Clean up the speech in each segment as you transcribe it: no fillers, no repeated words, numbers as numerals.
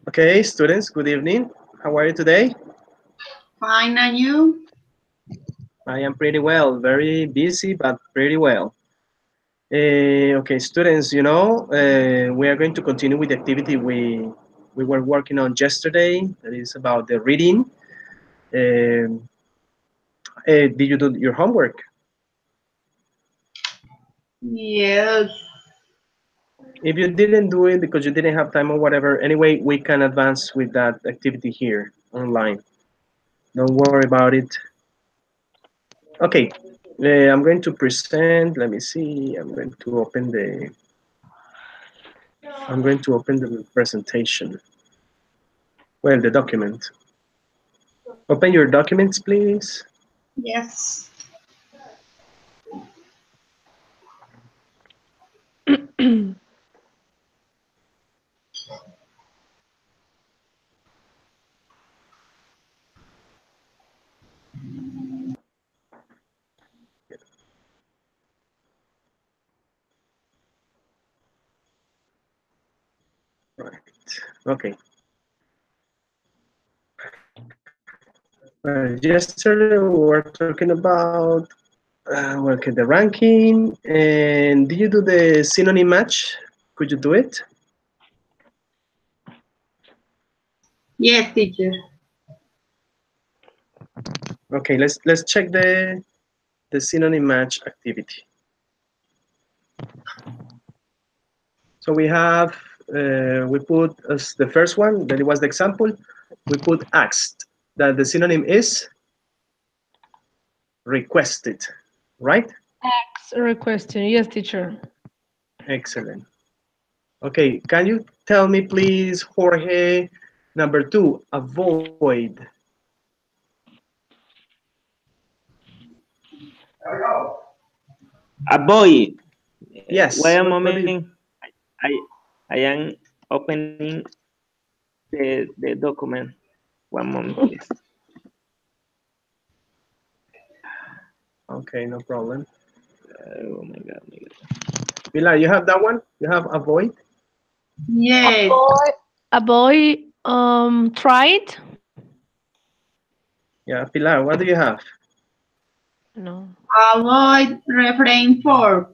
Okay, students, good evening. How are you today? Fine, and you? I am pretty well, very busy, but pretty well. Okay, students, we are going to continue with the activity we were working on yesterday. That is about the reading. Um, did you do your homework? Yes. If you didn't do it because you didn't have time or whatever, anyway, we can advance with that activity here online. Don't worry about it. Okay, I'm going to present. Let me see. I'm going to open the presentation. Well, the document. Open your documents, please. Yes. Right. Okay. Well, yesterday we were talking about okay, the ranking. And did you do the synonym match? Could you do it? Yes, teacher. Okay, let's check the synonym match activity. So we put as the first one, that it was the example, we put asked, that the synonym is requested, right? Ask requesting. Yes, teacher. Excellent. Okay, can you tell me please, Jorge, number two, avoid. Avoid. Yes, Wait a what do you, moment. I I am opening the document. One moment, please. okay, no problem. Oh my god, my god. Pilar, you have that one? You have avoid? Yes. A boy tried. Yeah, Pilar, what do you have? No. Avoid, refrain for.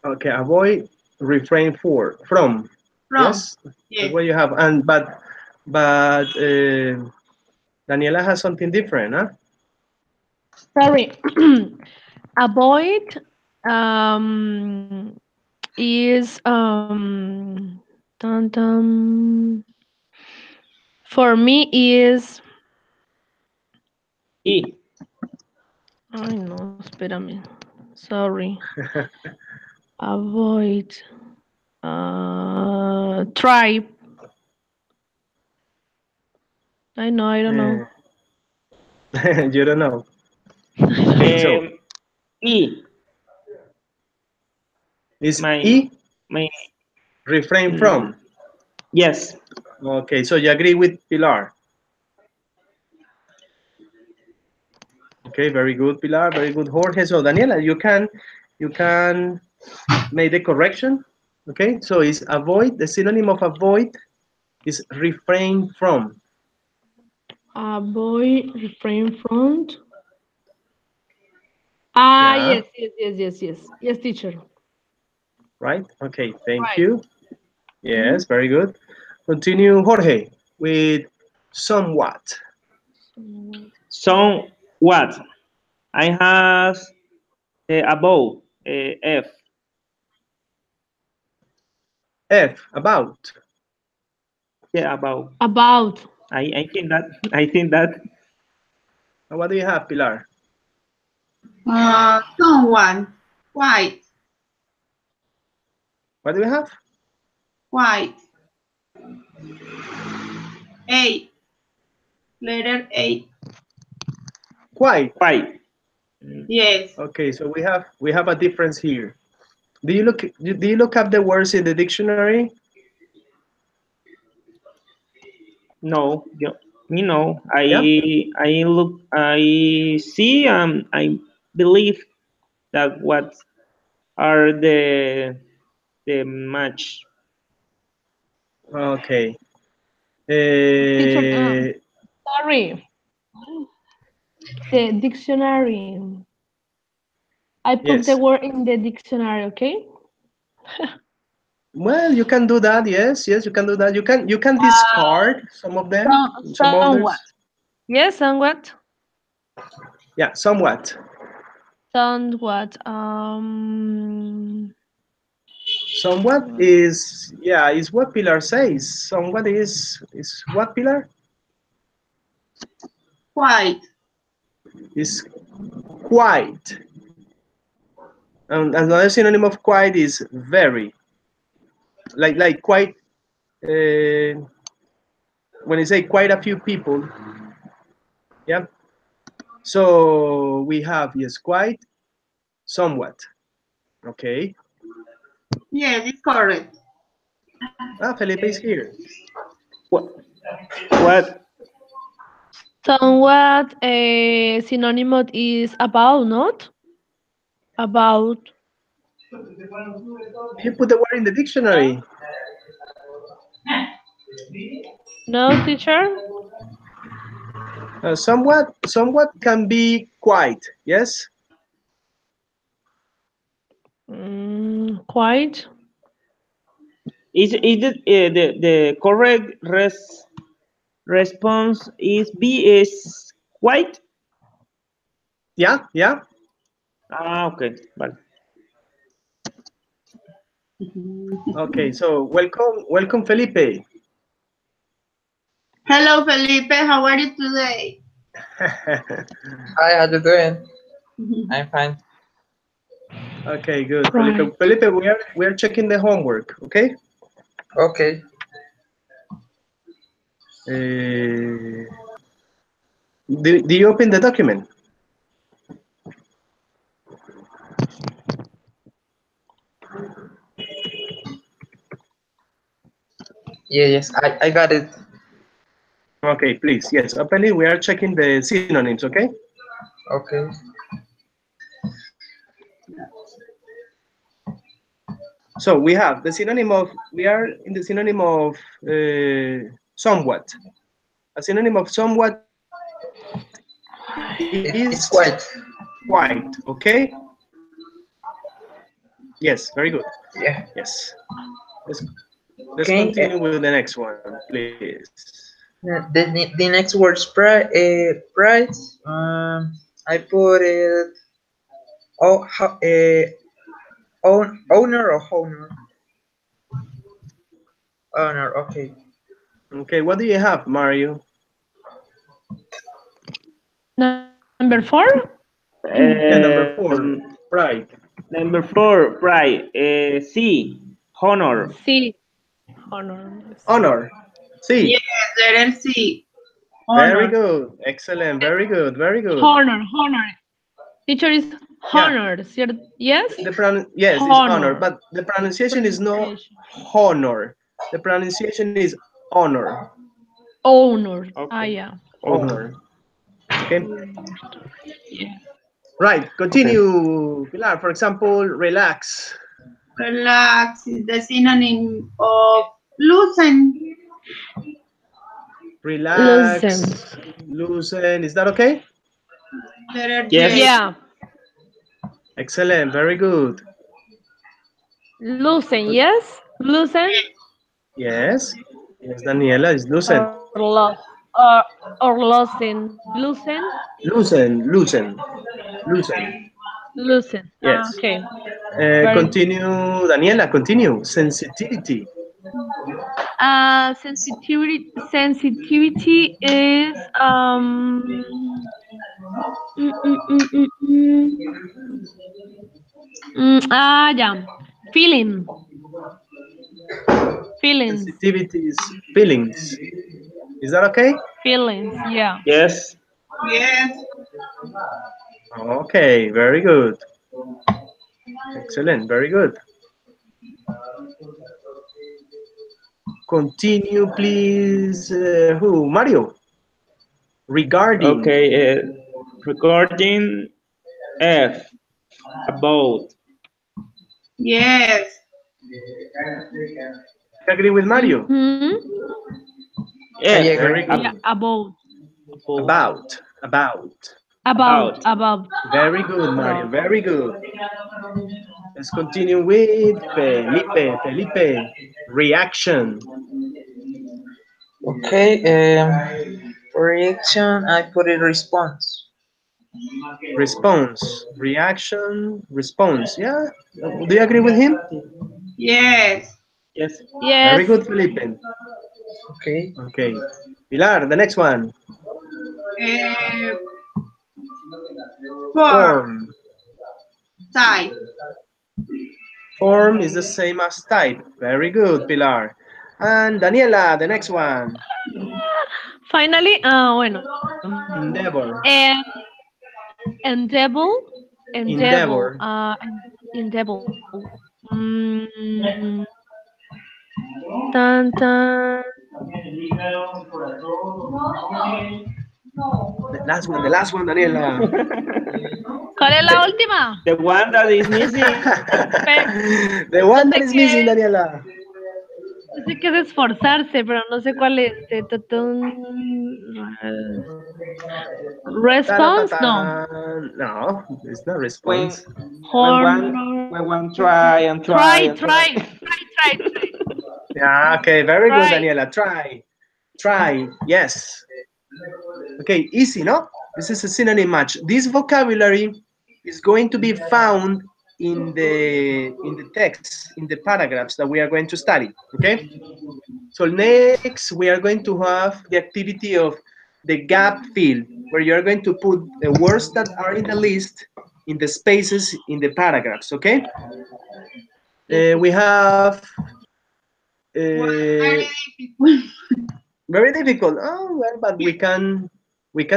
Okay, avoid, refrain from. From. Yes, that's Yes. what you have. And but Daniela has something different, huh? Sorry. Avoid is dun, dun, for me is E. ay no, espérame. Sorry. Avoid tribe. I don't know. You don't know. I Okay, so E. is My E my. refrain Mm, from. yes. Okay, so you agree with Pilar. Okay, very good, Pilar. Very good, Jorge. So Daniela, you can make the correction. Okay, so is avoid. The synonym of avoid is refrain from. A boy refrain from. Ah, Yeah, yes, teacher. right. Okay, thank Right. you. Mhm. Yes, very good. Continue, Jorge, with somewhat. So what? I have above F. F, about. Yeah, about. About. I think that I think that And what do you have, Pilar? Someone. White. What do you have? White. A. Letter A. Quite. quite. Yes. Okay, so we have a difference here. Do you look up the words in the dictionary? No, Yeah. I look, I see, I believe that what are the match. Okay. Teacher, Uh, sorry. The dictionary. I put the yes. word in the dictionary, okay? Well, you can do that. Yes, yes, you can do that. You can discard some of them, some Somewhat. others. Yes, somewhat. Yeah, somewhat. Somewhat. Somewhat is, yeah, is what Pilar says. Somewhat is what, Pilar? Quite. Is quite. And another synonym of quite is very. Like quite. Uh, when you say quite a few people, yeah. So we have, yes, quite, somewhat. Okay. Yes, it's correct. Ah, Felipe is here. What? What? Somewhat a synonym is about, not? About. You put the word in the dictionary. No, teacher? Somewhat can be quite. Yes. Quite. Is it the correct response is B is white? Yeah. Yeah. Ah, okay. Vale. Okay. So welcome, Felipe. Hello, Felipe. How are you today? Hi, how you doing? I'm fine. Okay. Good, Right. Felipe. Felipe, we are checking the homework. Okay. Okay. Uh, do you open the document? Yeah, yes, I got it. Okay. Please. Yes. Open it. We are checking the synonyms. Okay. Okay. So we have the synonym of. We are in the synonym of somewhat. A synonym of somewhat is It's quite. quite. Okay. Yes. Very good. Yeah. Yes. Let's Okay. continue with the next one, please. The next word is price. I put it. Oh, owner or honor. Honor. Okay. Okay, what do you have, Mario? Number 4? Yeah, number 4, Um, pride. Number 4, pride. C, honor. C. Honor. Honor. See, Yes, letter C. very Honor. good. Excellent. Very good. Very good. Honor. Teacher is Yeah, honor, ¿cierto? Yes? yes, it's honor, Honor. but the pronunciation is not Pronunciation. honor. The pronunciation is honor. Honor. Ah, Okay. yeah. Honor. Honor. Okay. Yeah. Right. Okay. Continue, Pilar. For example, relax. Relax is the synonym of loosen. Loosen. Relax. Loosen. Is that okay? Letter J. Yes. Yeah. Excellent. Very good. Loosen, yes? Loosen Yes. Yes, Daniela is loosen. or lost or loosen. Loosen? Loosen. Loosen. Loosen. Ah, Yes. okay. Very good. Continue, Daniela, continue. Sensitivity. Sensitivity is mm, mm, mm, mm, mm. Yeah. Feeling. Feelings. Sensitivity is feelings. Is that okay? Feelings. Yeah. Yes. Yes. Okay, very good. Excellent, very good. Continue, please. Who? Mario. Regarding. Okay. Regarding F, about. Yes. You agree with Mario? Hmm. I F. Very agree. good. Yeah, about, About. about, About. about, Very good, Mario. about. Very good. Let's continue with Felipe. Felipe, reaction. Okay. For reaction, I put it response. Response. Reaction. Response. Yeah. Do you agree with him? Yes. Yes. Very Yes. good, Felipe. Okay. Okay. Pilar, the next one. Uh, for Form. type. Form is the same as type. Very good, Pilar. And Daniela, the next one. Finally, bueno. Endeavor. Endeavor, endeavor, Endeavor. endeavor. Mm, tan, tan. The last one, Daniela. ¿Cuál es la última? The one that is missing. The No one that sé is qué missing, es. Daniela. Yo sé que es esforzarse, pero no sé cuál es. Response? No. No, it's not when response. when one Honor. when one try and try Try, and try. try, try, try, try. Yeah, okay, very good, Try. Daniela. Try. Try. Yes. Okay, easy, no? This is a synonym match. This vocabulary is going to be found in the text, in the paragraphs that we are going to study. Okay. So next we are going to have the activity of the gap fill, where you are going to put the words that are in the list in the spaces in the paragraphs. Okay. We have Very uh, difficult. very difficult. Oh well, but we can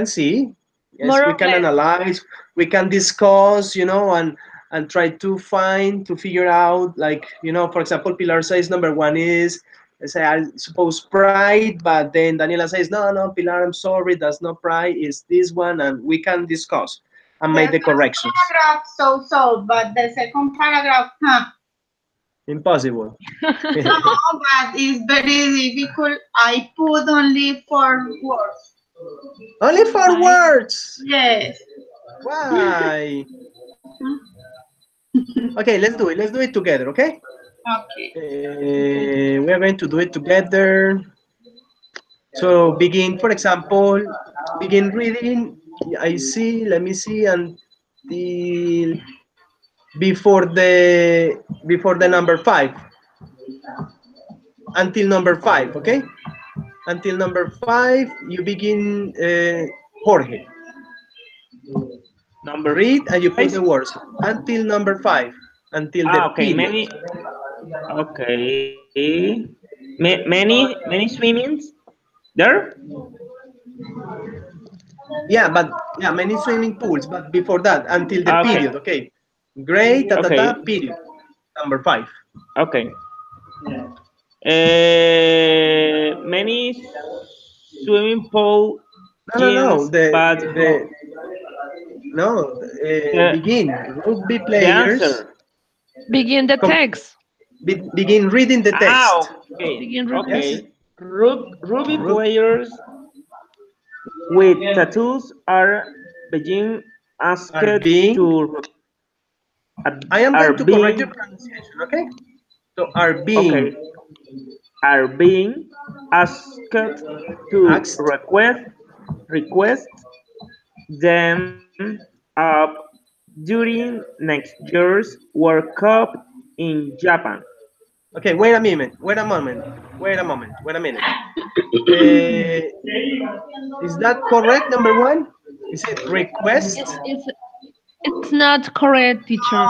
see. Yes, More we or can less. analyze. We can discuss. And try to find to figure out. Like for example, Pilar says number one is. I say I suppose pride, but then Daniela says no, Pilar, I'm sorry, that's not pride. It's this one, and we can discuss and The make the first corrections. paragraph so, but the second paragraph, huh? Impossible. No, but it's very difficult. I put only 4 words. Only 4 words. Yes. Why? Okay, let's do it. Let's do it together. Okay. Okay. We are going to do it together. So begin, for example, begin reading. I see. Let me see until before the number five. Until number five. Okay. Until number five, you begin. Jorge, Number read and you put five. the words until number five. Until the Okay, period. many. Okay, many swimmings there. Yeah, but yeah, many swimming pools. But before that, until the Okay, period. Okay. Great. okay, Period. Number five. okay. Many swimming pool No. gyms, but No. the Begin. Rugby the players. answer. Begin the text. Begin reading the text. Okay, Begin reading. Yes. okay. Rugby Rug- players with tattoos are being asked are being. to I am are going to correct your being pronunciation. Okay. So are being okay are being asked to asked. request them up during next year's World Cup in Japan. Okay. Wait a minute. Wait a moment. Wait a moment. Wait a minute. Uh, is that correct? Number one. Is it request? It's not correct, teacher.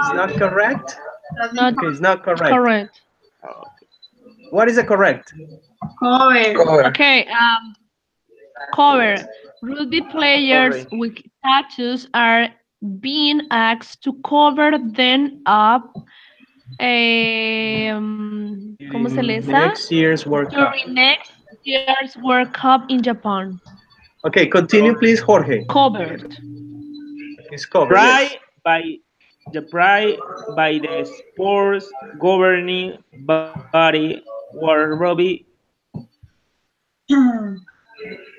It's not correct. That's Not Okay, it's not correct. correct. What is the correct? cover. Cover. Okay, cover. Rugby players Sorry. with tattoos are being asked to cover them up. ¿Cómo se lee During esa? next year's World Cup. During next year's World Cup in Japan. Okay, continue, please, Jorge. Covered. It's covered, Try yes. by The pride by the sports governing body World Rugby, the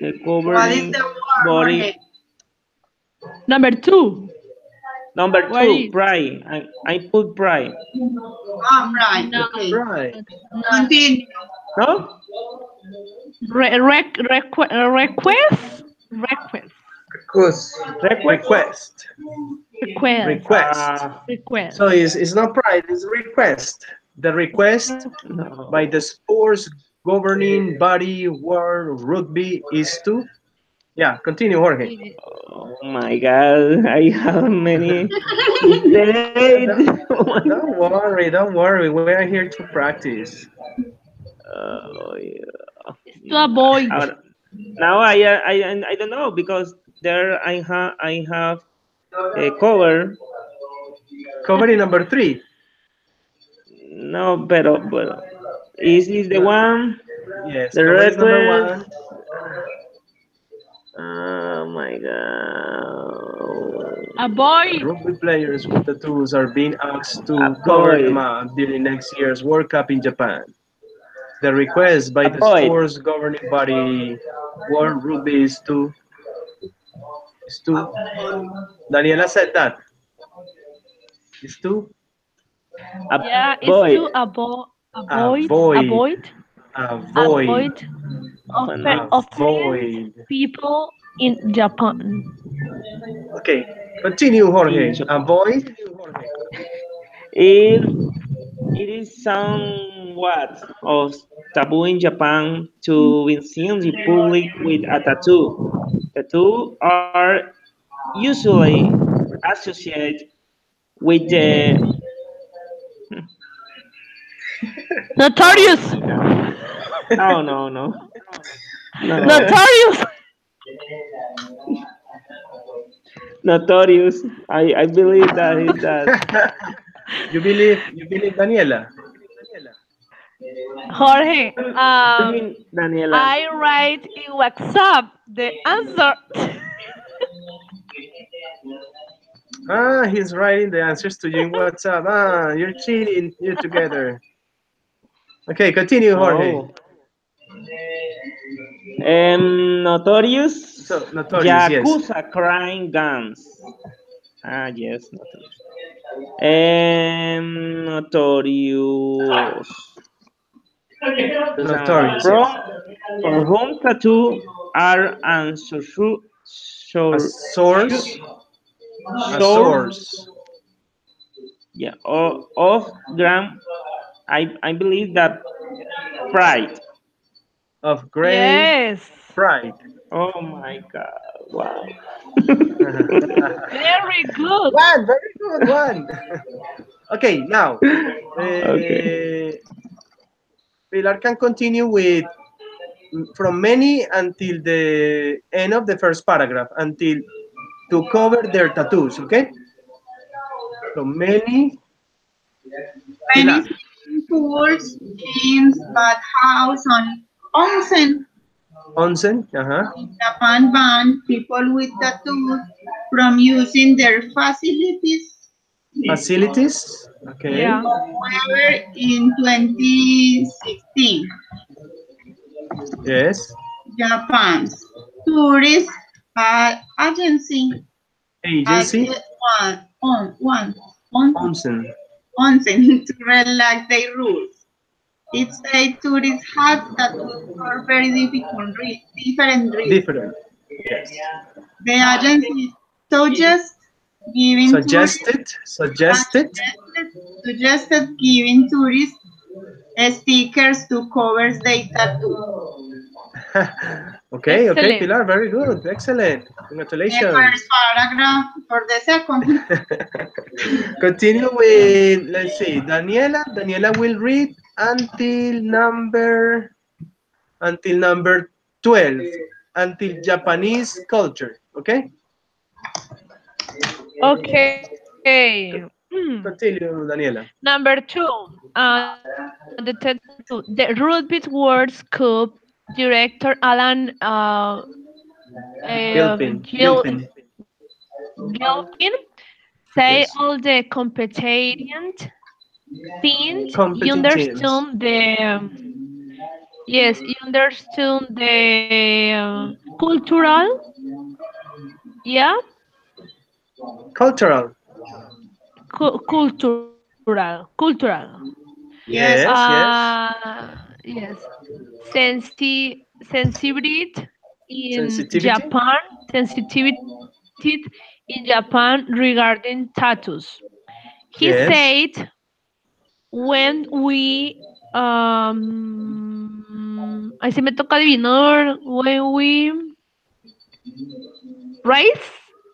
What is governing the word, body. Jorge? Number two. Number What two, is? pride. I put pride. Ah, right. No, Okay. Right. no. Continue. No? Request? Request. Request. Request? Request. Request. Request. Request. So it's not pride, it's request. The request by No. the sports governing body world rugby is to, yeah, continue, Jorge. Oh my god, I have many to say. don't, Oh my don't worry, don't worry. We are here to practice. oh, yeah. It's to avoid. Ahora- Now I don't know because there I have a cover. Covering number three. No, but is this the No, one? yes, The cover is number request. one. Oh my god. Avoid. Rugby players with tattoos are being asked to cover them Avoid. up during next year's World Cup in Japan. The request by the Avoid. sports governing body World Rugby is to. Daniela said that is to Yeah, it's Avoid. to avoid, avoid, avoid Oh no. offend avoid. people in Japan. Okay, continue, In Jorge. Japan. Avoid. It it is somewhat of taboo in Japan to be seen in public with a tattoo. Tattoos are usually associated with the oh Notorious. my god. No, no, no. No. Notorious. Notorious. I believe that is that. You believe Daniela? Jorge, You mean Daniela? I write in WhatsApp the answer. He's writing the answers to you in WhatsApp. You're cheating. You're together. Okay, continue, Jorge. Oh. Notorious So notorious, yes. Yakuza crime guns. Ah, yes, notorious. Notorious. Notorious, From yes. for whom tattoo are and A so, source, a source source yeah, of gram. I believe that pride. of great Yes. pride. Oh my god! Wow. Very good. One, very good one. Okay, now Okay. Pilar can continue with from many until the end of the first paragraph, until to cover their tattoos. Okay, from many, Many Pilar, swimming pools, gyms, bathhouse, and onsen onsen, in Japan ban people with tattoos from using their facilities. facilities. Okay, Yeah. However, in 2016, yes, Japan's tourist agency agency, added one onsen, onsen to relax their rules. It said tourists had tattoos for very different reasons. different. Yes, The agency suggests giving tourists suggested. suggested giving tourists stickers to cover their tattoo. Okay, okay, Excellent. Pilar, very good, excellent, The first congratulations. paragraph for the second. Continue with, let's see, Daniela. Daniela will read until number 12, until Japanese culture. Okay, Okay. continue, Daniela. Number two. The tattoo. The Rugby World Cup director Alan Gilpin, Gil Gilpin. Gilpin say Yes. all the competent things. You Competent teams. understand the yes, you understand the cultural, yeah, Cultural. cultural. Yes. Yes, yes. Yes, sensitivity in Sensitivity. Japan, sensitivity in Japan regarding tattoos. He Yes. said when we ahí se me toca adivinar when we rise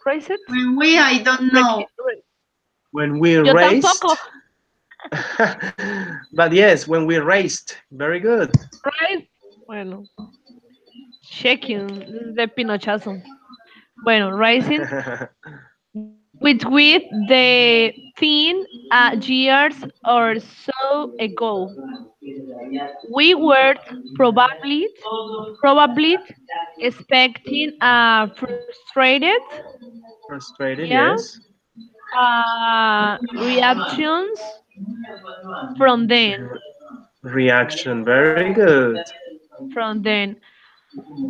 rise it When we, I don't know. When we yo tampoco raced. But yes, when we raced. Very good. rise bueno checking de pinochazo bueno rising with the thing years or so ago. We were probably probably expecting frustrated, Frustrated, yeah, yes. reactions from then, Reaction, very good. from then.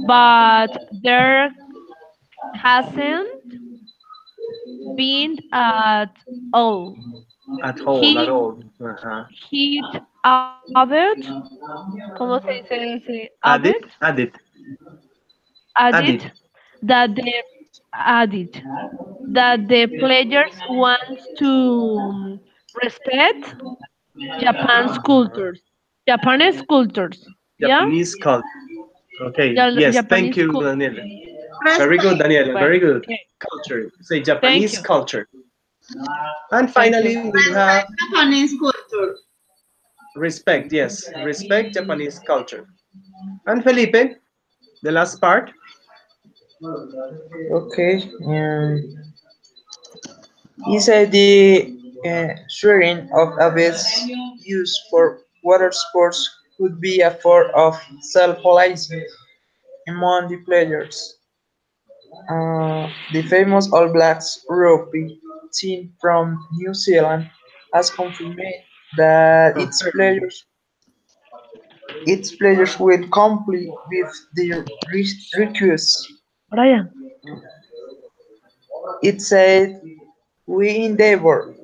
But there hasn't been at all. At He all. Uh-huh. hit added, ¿cómo se dice ese? Added, Added, added added. that the added that the players want to respect Japan's cultures, Japanese cultures, yeah, Japanese culture. Okay, yes, thank Japanese you, culture. Daniela. Very good, Respect. Daniela, Well, very good. okay, Culture, say thank Japanese you, culture. And thank you. finally, we have Respect Japanese culture. respect, yes, respect Japanese culture. And Felipe, the last part, Okay. He said the sharing of abyss used for water sports could be a form of self-policing among the players. The famous All Blacks rugby team from New Zealand has confirmed that confirm. its players will comply with the request. Brian, It said, "We endeavor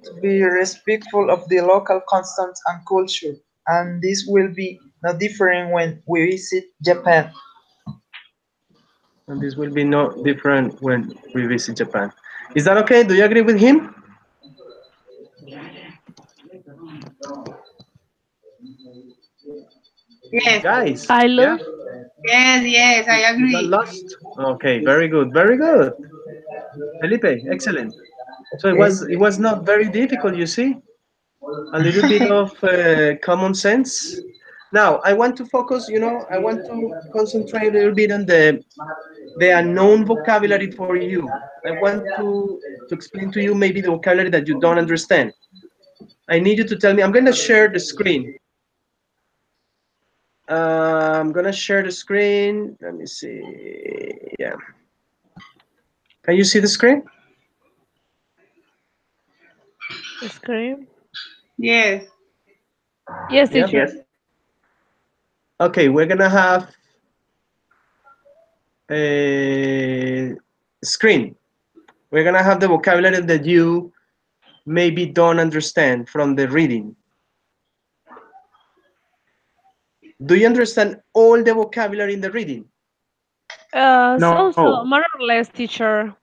to be respectful of the local customs and culture, and this will be no different when we visit Japan." And this will be no different when we visit Japan. Is that okay? Do you agree with him? Yes. Guys, I yeah? love. Yes, yes, I You got agree. lost? Okay, very good, very good. Felipe, excellent. So Okay. it was not very difficult, you see? A little bit of common sense. Now, I want to focus, I want to concentrate a little bit on the unknown vocabulary for you. I want to explain to you maybe the vocabulary that you don't understand. I need you to tell me. I'm going to share the screen. I'm going to share the screen. Let me see. Yeah. Can you see the screen? Scream. Yes. Yes, Yeah. teacher. Yes. Okay, we're going to have a screen. We're going to have the vocabulary that you maybe don't understand from the reading. Do you understand all the vocabulary in the reading? So No. more or less, teacher.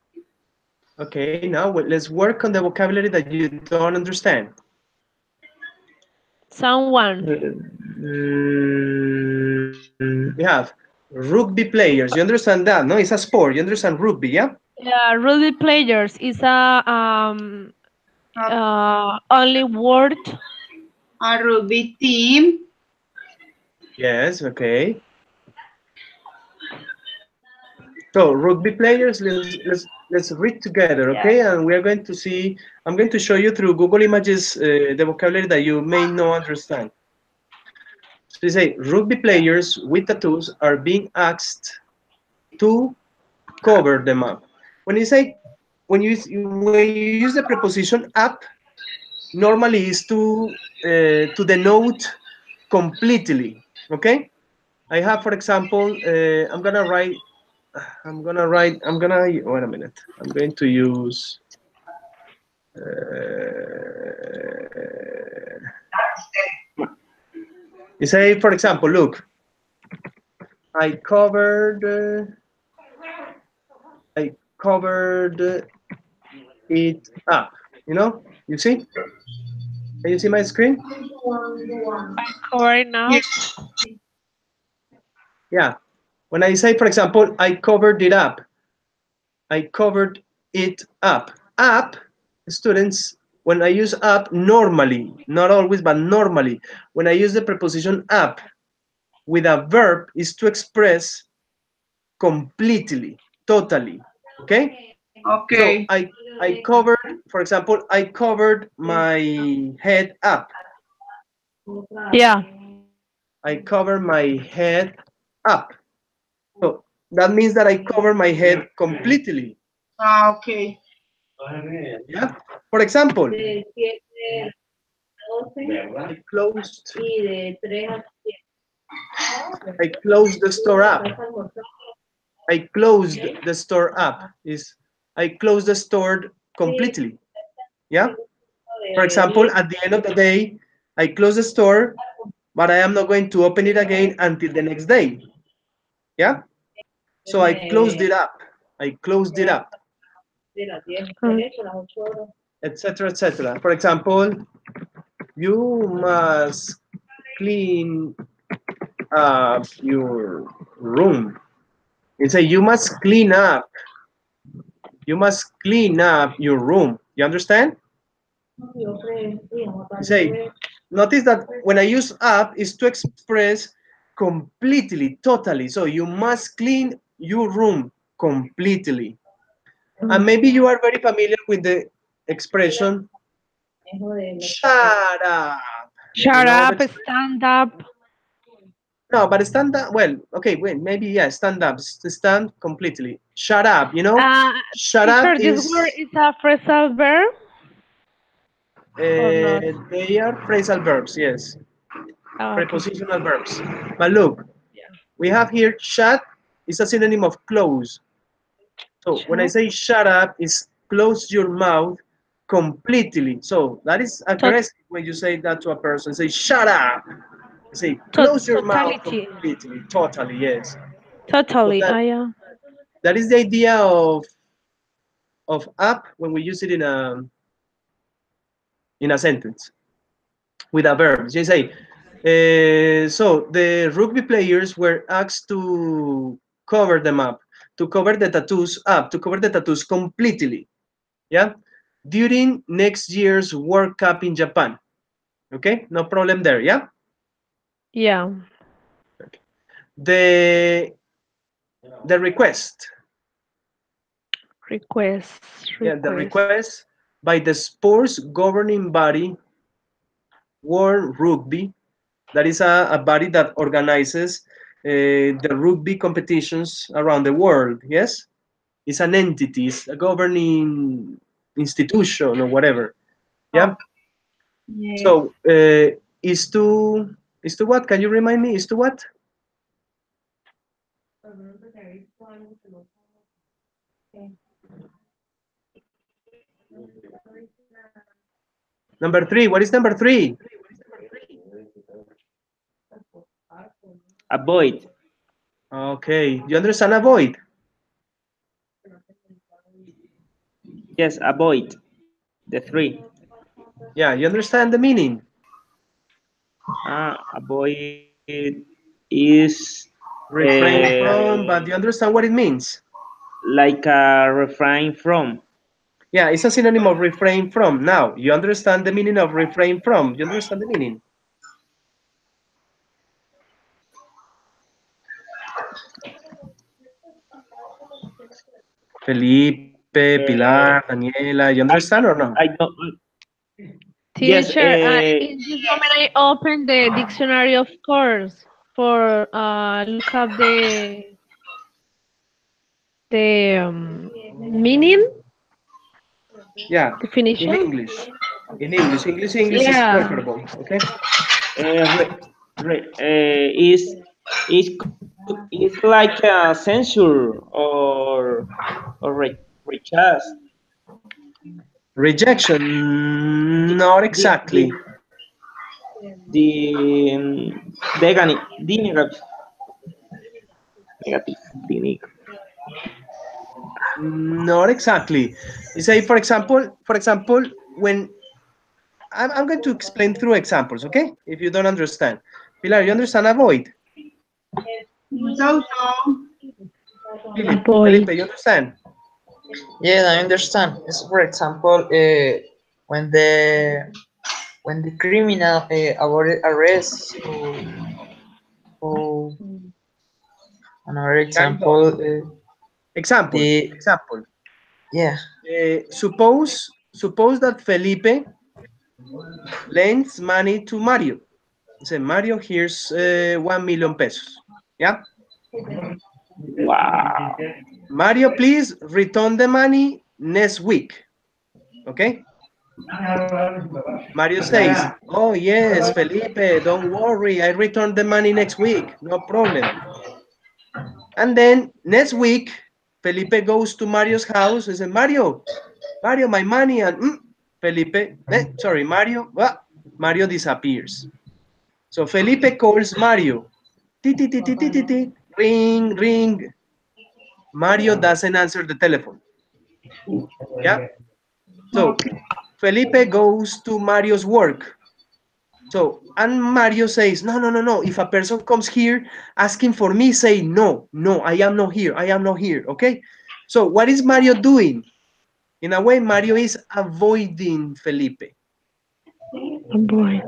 Okay, now let's work on the vocabulary that you don't understand. Someone. We have rugby players. You understand that? No, it's a sport. You understand rugby, yeah? Rugby players is a A, only word. a rugby team. Yes, okay. So rugby players, let's read together, okay? Yes. And we are going to see. I'm going to show you through Google Images the vocabulary that you may not understand. So you say rugby players with tattoos are being asked to cover them up. When you say when you use the preposition up, normally is to denote completely. Okay, I have, for example, I'm gonna wait a minute. I'm going to use. You say, for example, look, I covered, I covered it up. You know, you see? Can you see my screen? Covering Yes. up. Yeah. When I say, for example, I covered it up, I covered it up. Up, students, when I use up, normally, not always, but normally, when I use the preposition up with a verb, is to express completely, totally. Okay? So Okay. I covered, for example, I covered my head up. Yeah. I covered my head up. So that means that I cover my head completely. Ah, okay. Yeah. For example, I closed I closed the store up. I closed the store up is I closed the store completely. Yeah. For example, at the end of the day, I close the store, but I am not going to open it again until the next day. Yeah. So I closed it up. I closed it up, etc., etc. For example, you must clean up your room. You say you must clean up. You must clean up your room. You understand? You say, notice that when I use up is to express completely, totally. So you must clean your room completely. And maybe you are very familiar with the expression shut up. You Shut know the up, expression? stand up. No, but stand up. Well, okay, wait, maybe yeah, stand up, stand completely. Shut up. You know, Uh, shut up Teacher, this word is is a phrasal verb or not? they are phrasal verbs, yes, Oh, okay. prepositional verbs. But look, we have here shut is a synonym of close. So when I Shut. say shut up, is close your mouth completely. So that is Tot aggressive when you say that to a person. Say shut up. Say tot close your mouth totality. completely. Totally, yes. So Totally. that Yeah. that is the idea of up when we use it in a sentence with a verb. You say, so the rugby players were asked to cover them up, to cover the tattoos up, to cover the tattoos completely. Yeah, during next year's World Cup in Japan. Okay, no problem there. Yeah, Yeah. the the request. Request. Yeah, the Request. request by the sports governing body, World Rugby. That is a body that organizes the rugby competitions around the world. Yes, it's an entity, it's a governing institution or whatever. Yeah. Okay. Yes. So is to what? Can you remind me? Is to what? Number three. What is number three? Avoid. Okay. You understand avoid? Yes, avoid. The three. Yeah. You understand the meaning? Avoid is Refrain uh, from, but you understand what it means? like a refrain from. Yeah, it's a synonym of refrain from. Now, you understand the meaning of refrain from. You understand the meaning? Felipe, Pilar, Uh, Daniela, you I understand or no? I don't. Yes. Teacher, in this moment I open the dictionary, of course, for look up the meaning. Yeah, in definition. English. In English. English is Yeah. preferable. Okay. Is like a censure or recast Rejection. the Not the the exactly. the negative the negative. Not exactly. You say, for example, when I'm going to explain through examples, okay? If you don't understand. Pilar, you understand avoid? So, Avoid. Felipe, you understand? Yeah, I understand. It's, for example, when the when the criminal avoided arrest, or another Kind of. example, Example. the Example. yeah. Suppose that Felipe lends money to Mario. Say, Mario, here's 1 million pesos. Yeah. Wow. Mario, please return the money next week. Okay. Mario says, oh, yes, Felipe, don't worry. I return the money next week. No problem. And then next week, Felipe goes to Mario's house and says, Mario, my money. And Felipe, sorry, Mario, Mario disappears. So Felipe calls Mario. Ti, ti, ti, ti, ti, ti, ti. Ring, ring. Mario doesn't answer the telephone. Yeah. So okay. Felipe goes to Mario's work. So, and Mario says, no, no, no, no. If a person comes here asking for me, say, no, no, I am not here. I am not here. Okay. So, what is Mario doing? In a way, Mario is avoiding Felipe. Avoid.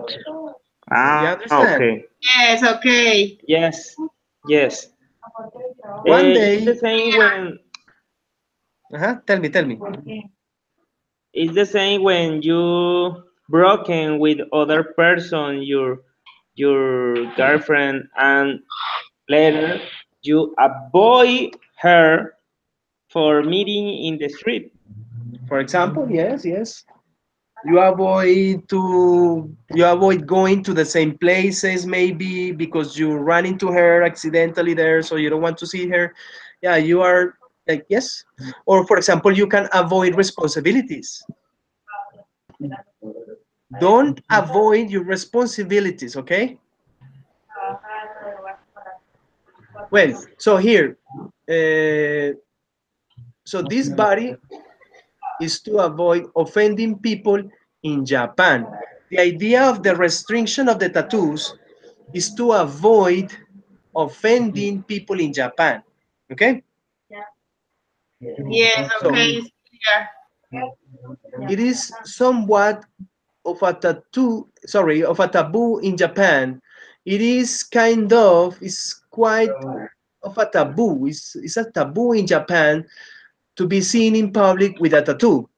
You Ah, understand? okay. Yes, okay. Yes, yes. One It's the day, same when tell me. it's the same when you broken with other person, your girlfriend, and later you avoid her for meeting in the street. For example, yes, yes. You avoid going to the same places maybe because you run into her accidentally there, so you don't want to see her. Yeah, you are like yes. Or for example, you can avoid responsibilities. Don't avoid your responsibilities, okay? Well, so here, uh, so this body is to avoid offending people in Japan. The idea of the restriction of the tattoos is to avoid offending people in Japan. Okay? Yes, So okay, it's clear. it is somewhat of a taboo in Japan. It is quite of a taboo. It's a taboo in Japan to be seen in public with a tattoo.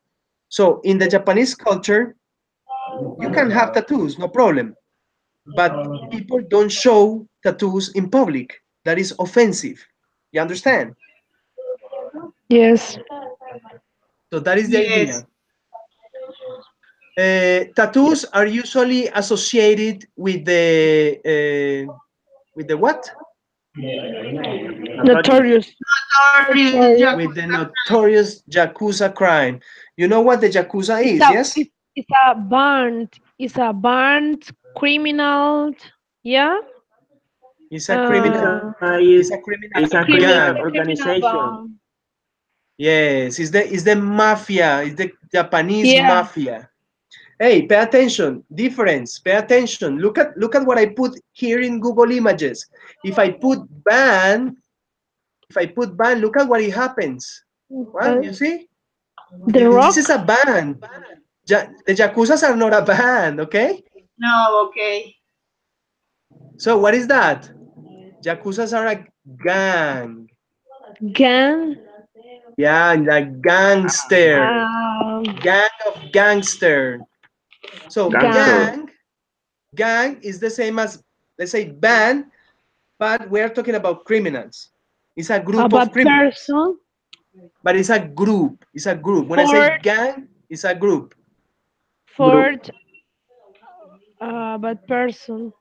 So in the Japanese culture, you can have tattoos, no problem. But people don't show tattoos in public. That is offensive. You understand? Yes. So that is the Yes. idea. Tattoos are usually associated with the what? Notorious. Notorious. Notorious Notorious. With the Yakuza. notorious Yakuza crime. You know what the Yakuza It's is, a yes? it's, it's a band. It's a band criminal. Yeah. It's a criminal. Uh, It's a criminal Criminal gang. criminal organization. band. Yes, it's the mafia. It's the Japanese Yeah. mafia. Hey, pay attention. Difference. Pay attention. Look at what I put here in Google Images. If I put ban, look at what it happens. What Uh, you see? the This is Rock. a band. The Yakuzas are not a band, okay? No, okay. So what is that? Yakuzas are a gang. Gang. Yeah, like gangster. Um, Gang of gangster. So gang. Gangster. gang is the same as, let's say, band, but we're talking about criminals. It's a A group of bad criminals, person. but it's a group. It's a group. When I say For gang, It's a group. Group. Fourth, bad person.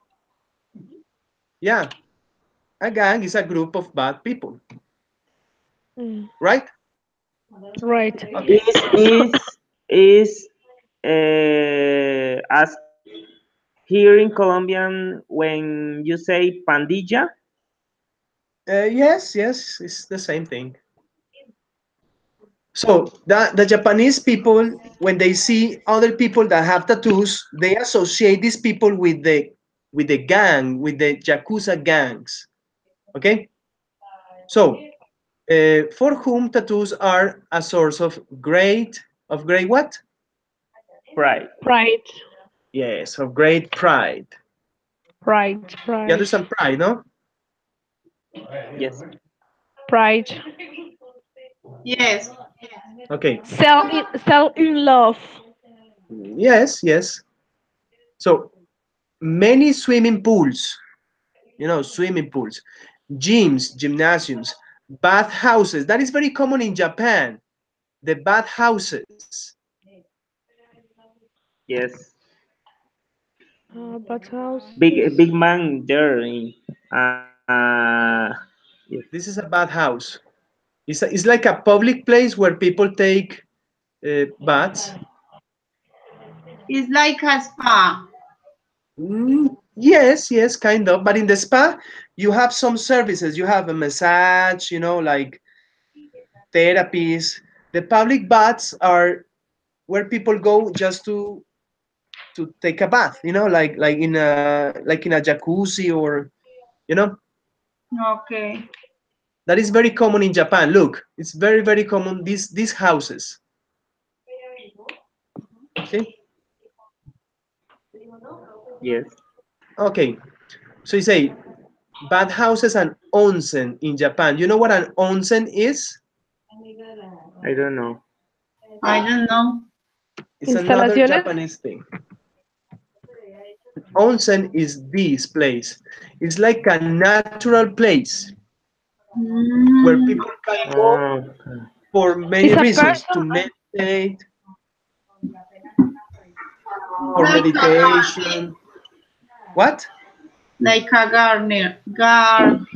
Yeah, a gang is a group of bad people, Mm, right? right. Okay. Is as here in Colombian when you say pandilla? Yes, yes, it's the same thing. So the Japanese people, when they see other people that have tattoos, they associate these people with the gang, with the yakuza gangs. Okay. So for whom tattoos are a source of great what? Pride. Pride. Yes, of great pride. Pride. You Pride. understand pride, no? Yes. Pride. Yes. Okay. Self in love. Yes, yes. So many swimming pools, swimming pools, gyms, gymnasiums, bathhouses. That is very common in Japan. The bathhouses. Yes. But houses. Big man there. Yes. This is a bathhouse. It's like a public place where people take baths. It's like a spa. Yes, yes, kind of. But in the spa, you have some services. You have a massage, like therapies. The public baths are where people go just to take a bath, like in a jacuzzi or you know Okay. that is very common in Japan. Look, it's very very common these houses. See? Yes. Okay. So you say bathhouses and onsen in Japan. You know what an onsen is? I don't know. I don't know. It's another Instalaciones. Japanese thing. Onsen is this place. It's like a natural place where Mm, people can go Okay. for many It's a reasons to person. meditate, for like a garden. meditation. What? Like a gardener. Garden.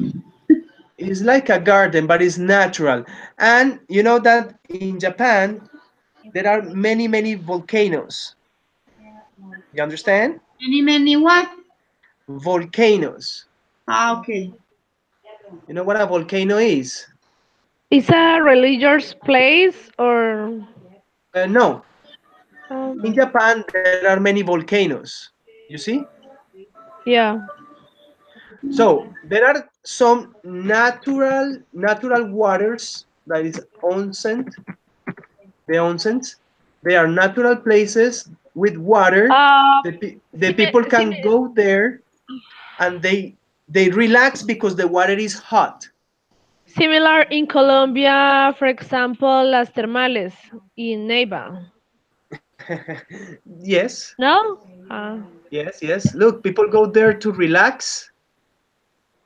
It's like a garden, but it's natural. And you know that in Japan, there are many, many volcanoes. You understand? Many what? Volcanoes. Ah, okay. You know what a volcano is? It's a religious place or No. In um, Japan, there are many volcanoes. You see? yeah. So there are some natural waters that is onsen, the onsens. They are natural places with water. Uh, The people can go there and they relax because the water is hot. similar in Colombia, for example, las termales in Neiva. Yes, No? yes, yes. Look, people go there to relax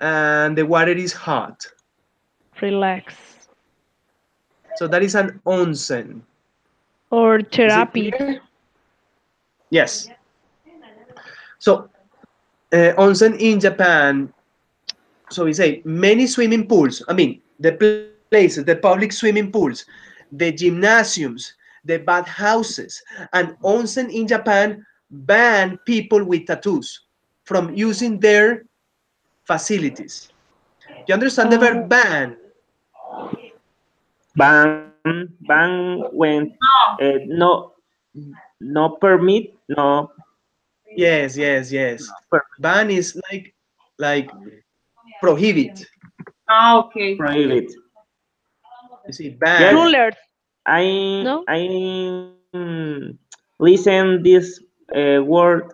and the water is hot. Relax. So that is an onsen. Or Is it therapy. clear? Yes. So onsen in Japan, so we say many swimming pools. I mean, the places, the public swimming pools, the gymnasiums, the bathhouses, and onsen in Japan ban people with tattoos from using their facilities. You understand the Uh, verb ban? Ban when No. no no permit no Yes, yes, yes. permit Ban is like prohibit. Ah, okay. prohibit. You see, Yes, ban. rulers. No? I listen this word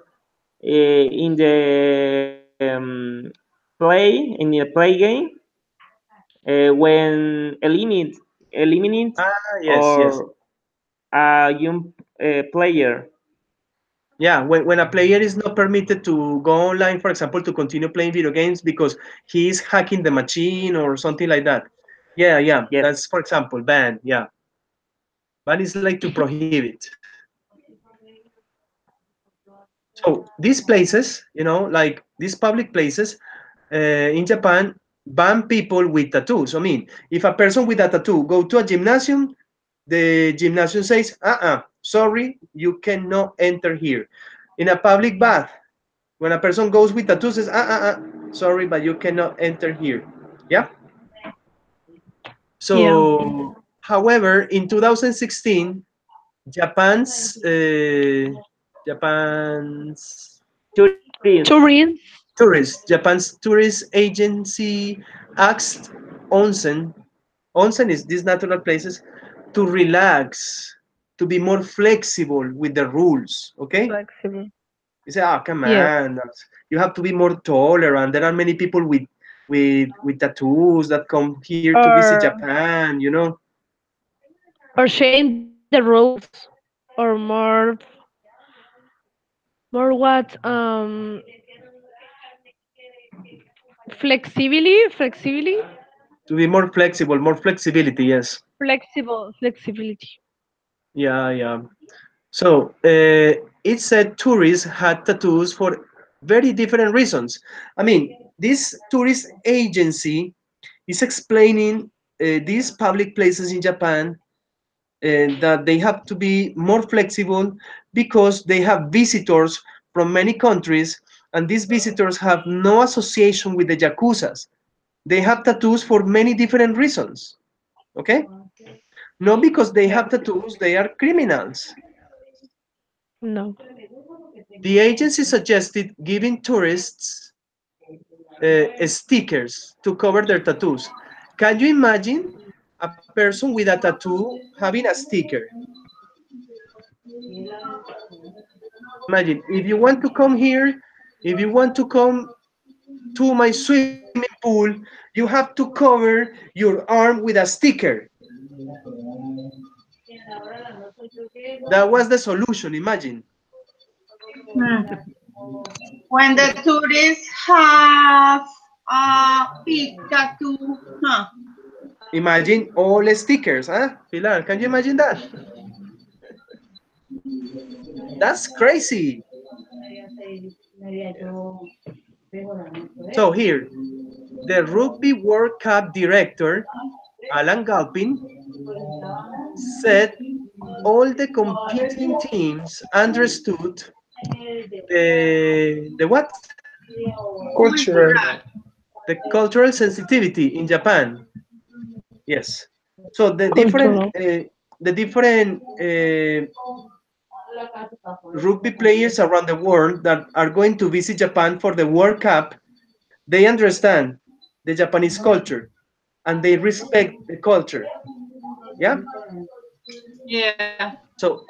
in the play in the play game when eliminate Ah, yes, yes. or a young player. Yeah, when a player is not permitted to go online, for example, to continue playing video games because he is hacking the machine or something like that. Yeah, yeah. Yes, That's, for example, ban. Yeah. Ban is like to prohibit. So these places, like these public places in Japan, ban people with tattoos. I mean, if a person with a tattoo go to a gymnasium, the gymnasium says, sorry, you cannot enter here. In a public bath, when a person goes with tattoos, says, sorry, but you cannot enter here. Yeah. Yeah. So, however, in 2016, Japan's Japan's Tourists. Tourists. Japan's tourist agency asked onsen. Onsen is these natural places to relax, to be more flexible with the rules. Okay, Flexible. you say, oh come Yes. on, you have to be more tolerant. There are many people with tattoos that come here to visit Or Japan. change the rules, or more what flexibility, To be more flexible, more flexibility. Yes. flexibility. Yeah, yeah. So it said tourists had tattoos for very different reasons. I mean, this tourist agency is explaining these public places in Japan that they have to be more flexible because they have visitors from many countries, and these visitors have no association with the yakuzas. They have tattoos for many different reasons. Okay, not because they have tattoos, they are criminals. No. The agency suggested giving tourists stickers to cover their tattoos. Can you imagine a person with a tattoo having a sticker? Imagine if you want to come here, if you want to come to my swimming pool, you have to cover your arm with a sticker. That was the solution, imagine. Hmm. When the tourists have a big tattoo, huh? Imagine all the stickers, huh? Pilar, can you imagine that? That's crazy. So here, the Rugby World Cup director, Alan Galpin, said all the competing teams understood the what? Cultural. Cultural. The cultural sensitivity in Japan. Yes. So Cultural. the different rugby players around the world that are going to visit Japan for the World Cup, they understand the Japanese culture and they respect the culture. Yeah. Yeah. So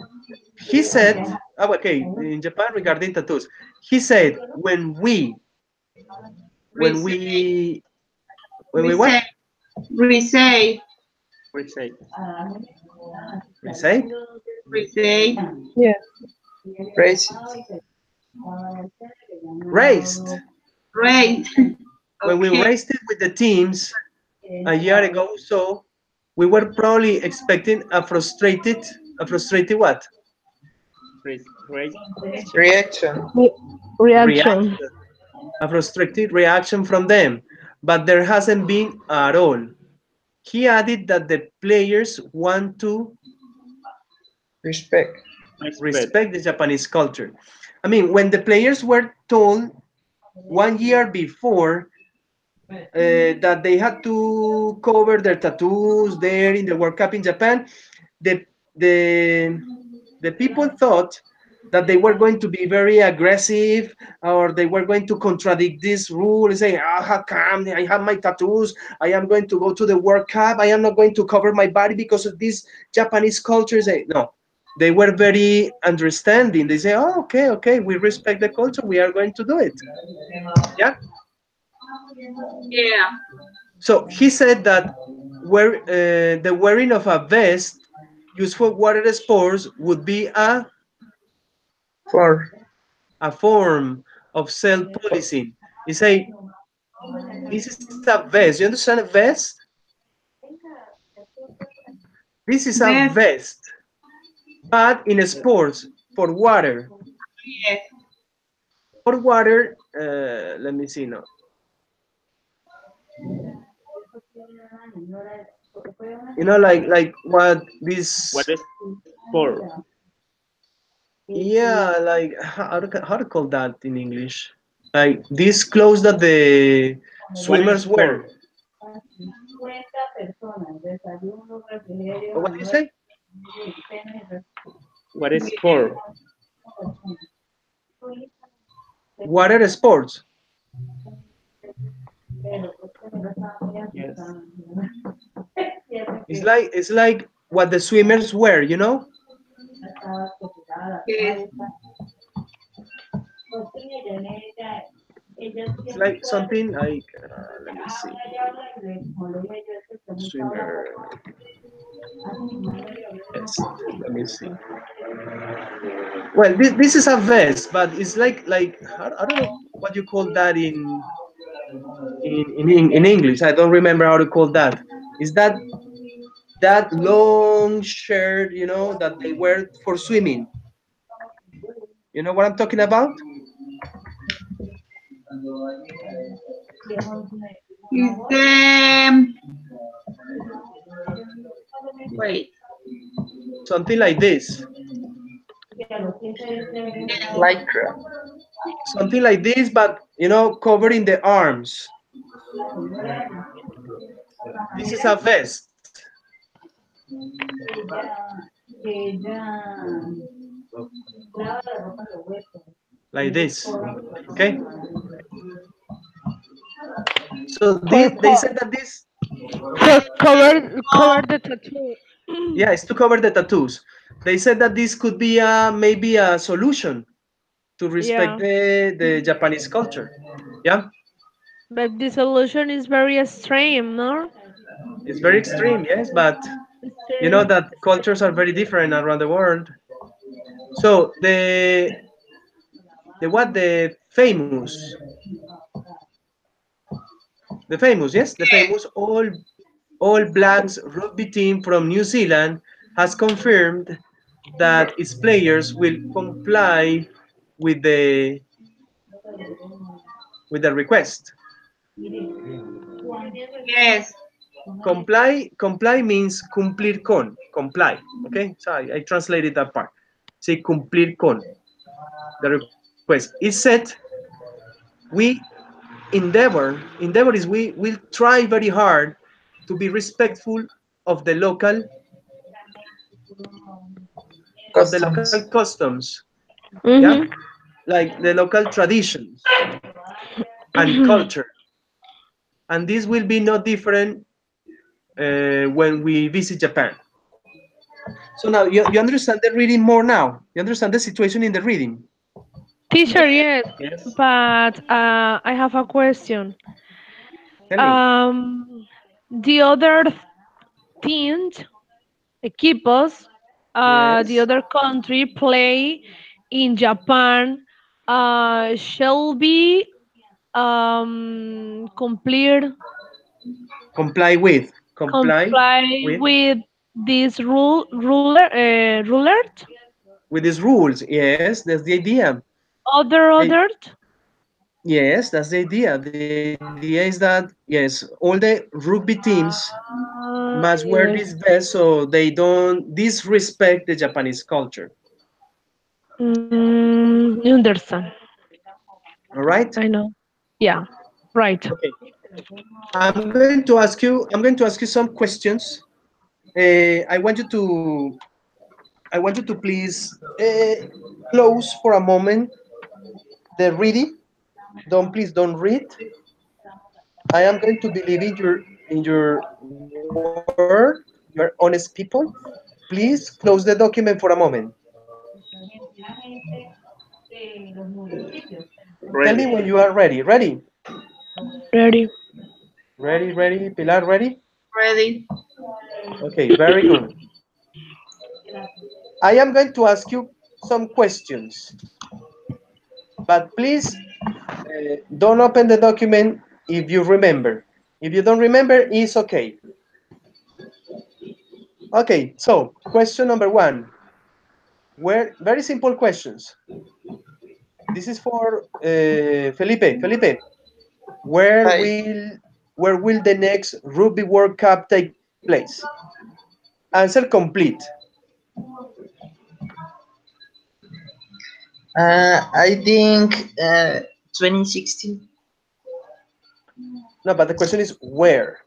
he said, oh, okay, in Japan regarding tattoos, he said when Receive. we when we what? Receive. Receive. We say. We say Receive. Yeah. Racist. raised. Great. When we Okay. raised it with the teams a year ago, so we were probably expecting a frustrated what? Reaction. Reaction. Reaction. Reaction, a frustrated reaction from them, but there hasn't been at all. He added that the players want to Respect. Respect. respect the Japanese culture. I mean, when the players were told 1 year before that they had to cover their tattoos there in the World Cup in Japan, the the the people thought that they were going to be very aggressive or they were going to contradict this rule and say, how come I have my tattoos? I am going to go to the World Cup. I am not going to cover my body because of this Japanese culture. Say, no, they were very understanding. They say, oh, okay, okay, we respect the culture. We are going to do it. Yeah. Yeah. So he said that the wearing of a vest used for water sports would be For. a form of self-policing. He say, this is a vest. You understand a vest? This is a Best. vest. But in sports, for water, Yes. for water, let me see now. Like what What this, is sport? yeah, like how to call that in English? Like these clothes that the What is swimmers wear. sport? What do you say? What is sport? Water sports. Yes. It's like what the swimmers wear, you know? Yes. It's like something like let me see. Swimmer vest. Let me see. Well, this is a vest, but it's like I don't know what you call that in English. I don't remember how to call that. Is that long shirt, that they wear for swimming? You know what I'm talking about? Is the wait. Something like this. Lycra. Something like this, but covering the arms. This is a vest, like this. Okay. So this, For they said that this, cover the tattoo. yeah, it's to cover the tattoos. They said that this could be maybe a solution to respect Yeah, the Japanese culture. Yeah, but the solution is very extreme, no? it's very extreme, yes, but you know Extreme. that cultures are very different around the world. So the what the famous, yes, the famous all blacks rugby team from New Zealand has confirmed that its players will comply with the request. Yes. Comply means cumplir con, comply. Okay, so I translated that part. Say cumplir con the request. It said we endeavor is we will try very hard to be respectful of the local Customs. customs, yeah, Mm-hmm. like the local traditions and culture, and this will be no different when we visit Japan. So now you understand the reading more now. You understand the situation in the reading. Teacher, Yes. yes, Yes. but I have a question. Tell me. Um, the other teams, equipos, the Yes. other country play in Japan, shall be complete comply With with this ruler with these rules. Yes, that's the idea. other They, others. yes, that's the idea. The idea is that yes, all the rugby teams must wear this Yes. vest so they don't disrespect the Japanese culture. You understand. All right. I know. Yeah. Right. Okay. I'm going to ask you some questions. I want you to please close for a moment the reading. Don't read. I am going to believe in your word. You're honest people. Please close the document for a moment. Tell me Ready. when you are ready. Ready? Ready. Ready? Pilar, ready? Ready. Okay, very good. I am going to ask you some questions, but please don't open the document if you remember. If you don't remember, it's okay. Okay, so question number one. Where very simple questions. This is for Felipe. Felipe, where Hi. will where will the next Rugby World Cup take place? Answer complete. I think 2016. No, but the question is where.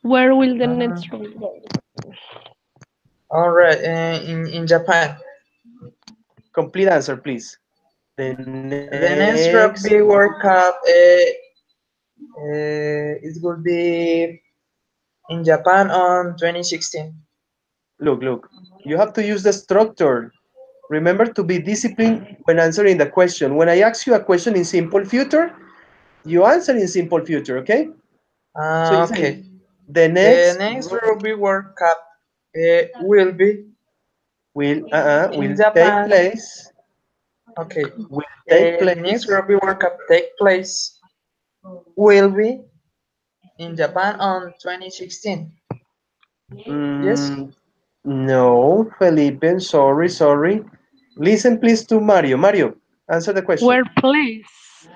Where will the Uh, next round go? all right, in Japan. Complete answer, please. The The next next Rugby World Cup it will be in Japan on 2016. look. You have to use the structure. Remember to be disciplined when answering the question. When I ask you a question in simple future, you answer in simple future, okay? So you say Okay. the The next next Rugby World Cup will be will in take Japan. place Okay. will take The next place. Rugby World Cup take place will be in Japan on 2016. Yes. Mm, no, Felipe, sorry. Listen please to Mario. Mario, answer the question. Where place?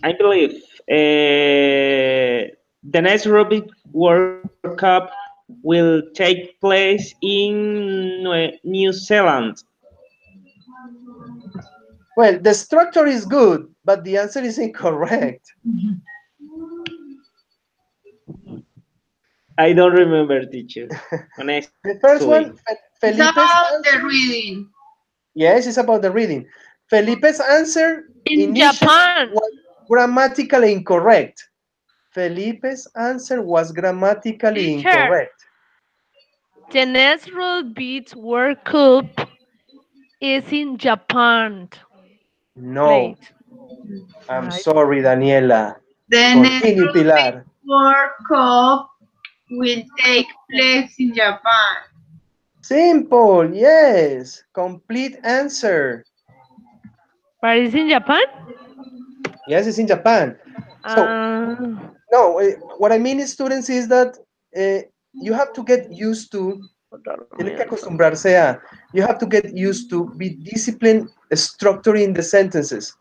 I believe the next Rugby World Cup will take place in New Zealand. Well, the structure is good, but the answer is incorrect. I don't remember, teacher, The honestly. first one, It's Felipe's about the answer. reading. Yes, it's about the reading. Felipe's answer In initially Japan. was grammatically incorrect. Felipe's answer was grammatically Teacher, incorrect. the Natural Beats World Cup is in Japan. No, Plate. I'm Right. sorry, Daniela. The next Continue, Pilar. World Cup will take place in Japan. Simple, yes. Complete answer. But it's in Japan? Yes, it's in Japan. So, Uh, no, what I mean, students, is that you have to get used to, tiene que acostumbrarse a, you have to get used to be disciplined structuring the sentences.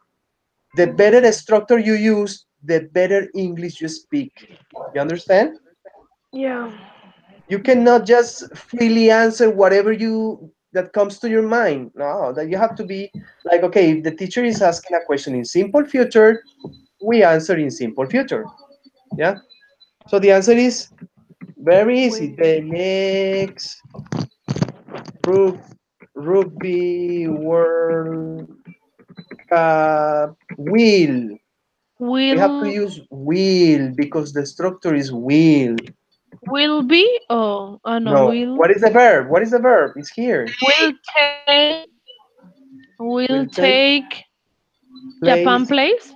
The better structure you use, the better English you speak. You understand? yeah. You cannot just freely answer whatever you that comes to your mind. No, that you have to be like, okay, if the teacher is asking a question in simple future, we answer in simple future. Yeah. So the answer is very easy. Wait. The next rug- rugby world cup will. We have to Will use will because the structure is will. will be? Oh, oh no. No. What is the verb? What is the verb? It's here. Will take will Will take take Japan place. place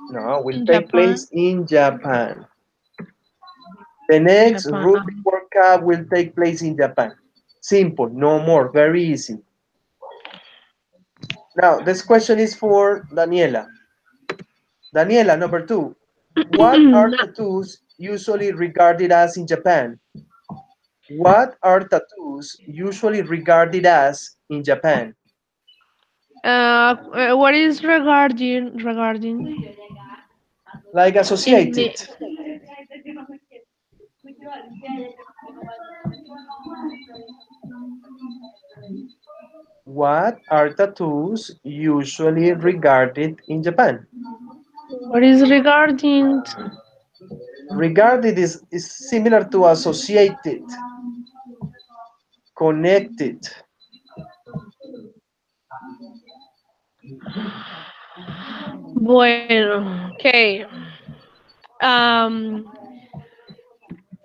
No, will in take Japan. place in Japan. The next Japan. Rugby World Cup will take place in Japan. Simple, no more, very easy. Now, this question is for Daniela. Daniela, number two. What are tattoos usually regarded as in Japan? What are tattoos usually regarded as in Japan? What is regarding Like in associated. the What are tattoos usually regarded in Japan? what is regarding? Regarded is similar to associated, connected. Bueno, okay. Um,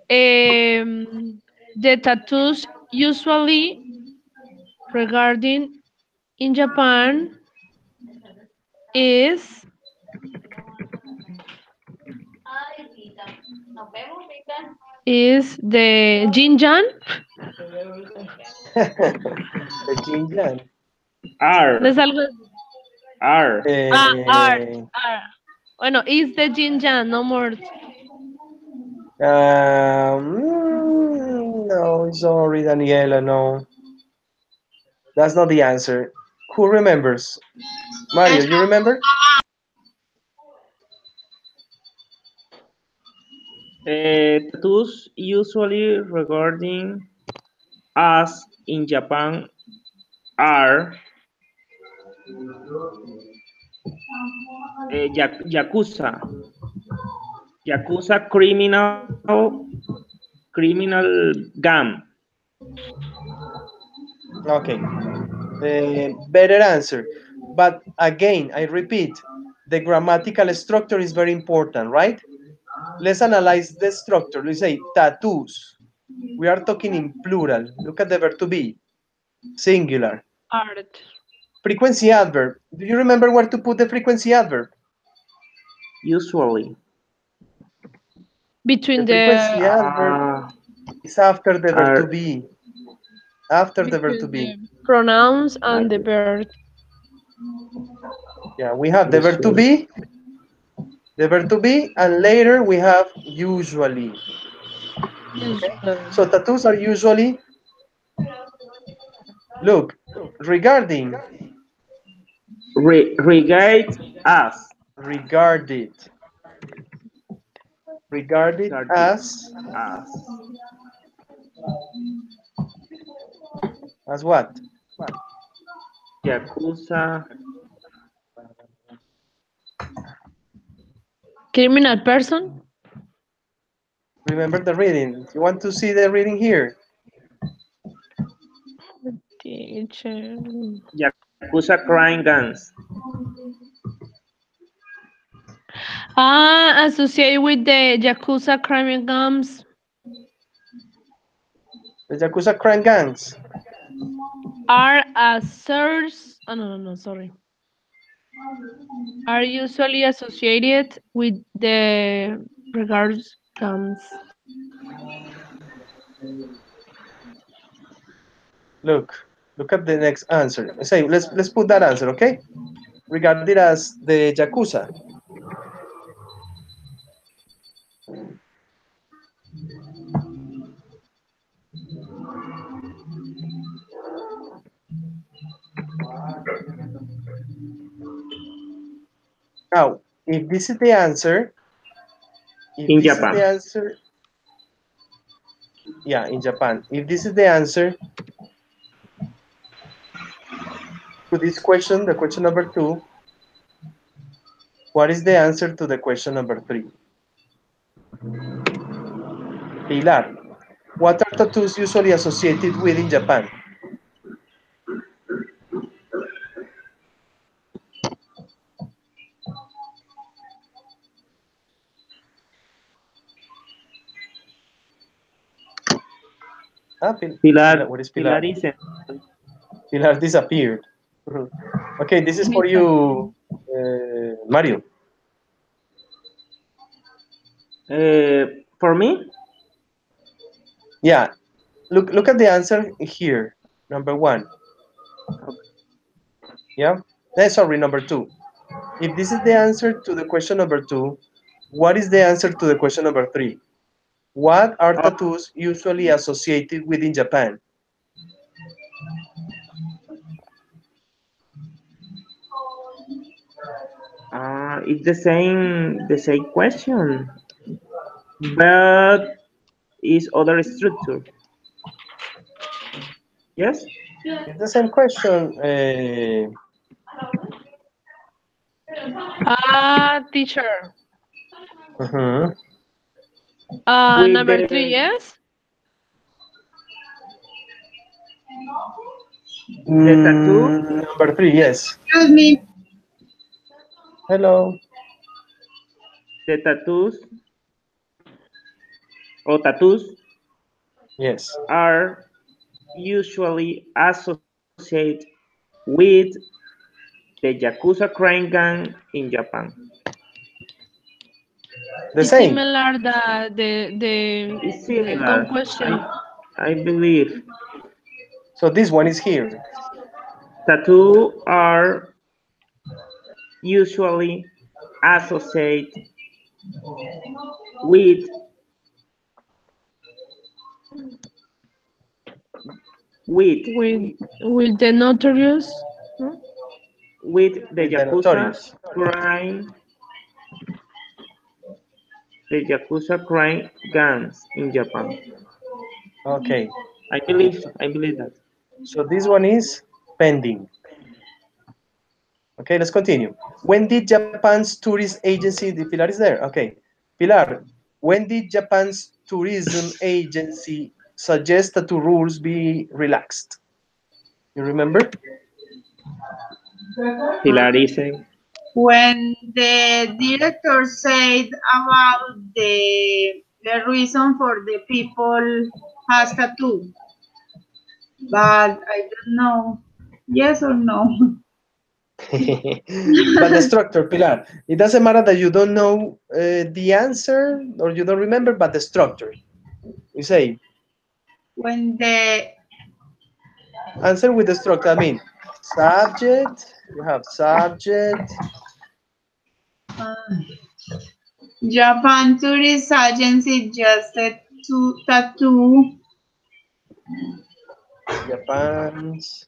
the tattoos usually regarding in Japan is the Jinjan. The Jinjan. No es R, algo. R. Art, Eh, art. Bueno, is the Jinjan, no more. No, sorry, Daniela. No, that's not the answer. Who remembers? Mario, you remember? Tattoos usually regarding us in Japan are yakuza, yakuza criminal gang. Okay, better answer. But again, I repeat, the grammatical structure is very important, right? Let's analyze the structure. Let's say tattoos. We are talking in plural. Look at the verb to be, singular. Art. Frequency adverb. Do you remember where to put the frequency adverb? Usually, The Between frequency the adverb uh, is after the verb to are be. After the verb to between be. the pronouns and like the verb. Yeah, we have usually. the verb to be, and later we have usually. Okay? Usually. So tattoos are usually, look, regarding, Regard us, regarded, regarded regarded us. as what? Yakuza, Criminal person? Remember the reading. You want to see the reading here? Teacher. Yakuza crime gangs. Ah, associated with the Yakuza crime gangs The Yakuza crime gangs. are oh, no, sorry. Are usually associated with the regards gangs. Look, look at the next answer. Say, let's put that answer, okay? Regarded as the Yakuza. Now, if this is the answer, if In this is the Japan. answer, yeah, in Japan. If this is the answer to this question, the question number two, what is the answer to the question number three? Pilar, what are tattoos usually associated with in Japan? Ah, Pilar, Where is Pilar? Pilar isn't. Pilar disappeared. Okay, this is for you, Mario. For me, Yeah, look at the answer here. Number one. Yeah. Sorry, number two. If this is the answer to the question number two, what is the answer to the question number three? What are oh, tattoos usually associated with in Japan? it's the same question, but is other structure. Yes. It's the same question. Ah, teacher. Mhm. With Number three, the yes? tattoo, Number three, yes. Excuse me. Hello. the tattoos or tattoos Yes. are usually associated with the Yakuza crime gang in Japan. The It's same. similar the It's second similar. question. I believe So this one is here. tattoo are usually associated with with with the notorious, no? with the with the Yakuza notorious. crime the Yakuza crime gangs in Japan. Okay, I believe that. so this one is pending. Okay, let's continue. When did Japan's tourist agency, the Pilar is there? Okay. Pilar, when did Japan's tourism agency suggest that the rules be relaxed? You remember? Pilar dice, When the director said about the reason for the people has tattoo, but I don't know. Yes or no? But the structure, Pilar, it doesn't matter that you don't know the answer or you don't remember, but the structure. You say When the answer with the structure. I mean, subject, you have subject, uh, Japan Tourist Agency just said to tattoo. Japan's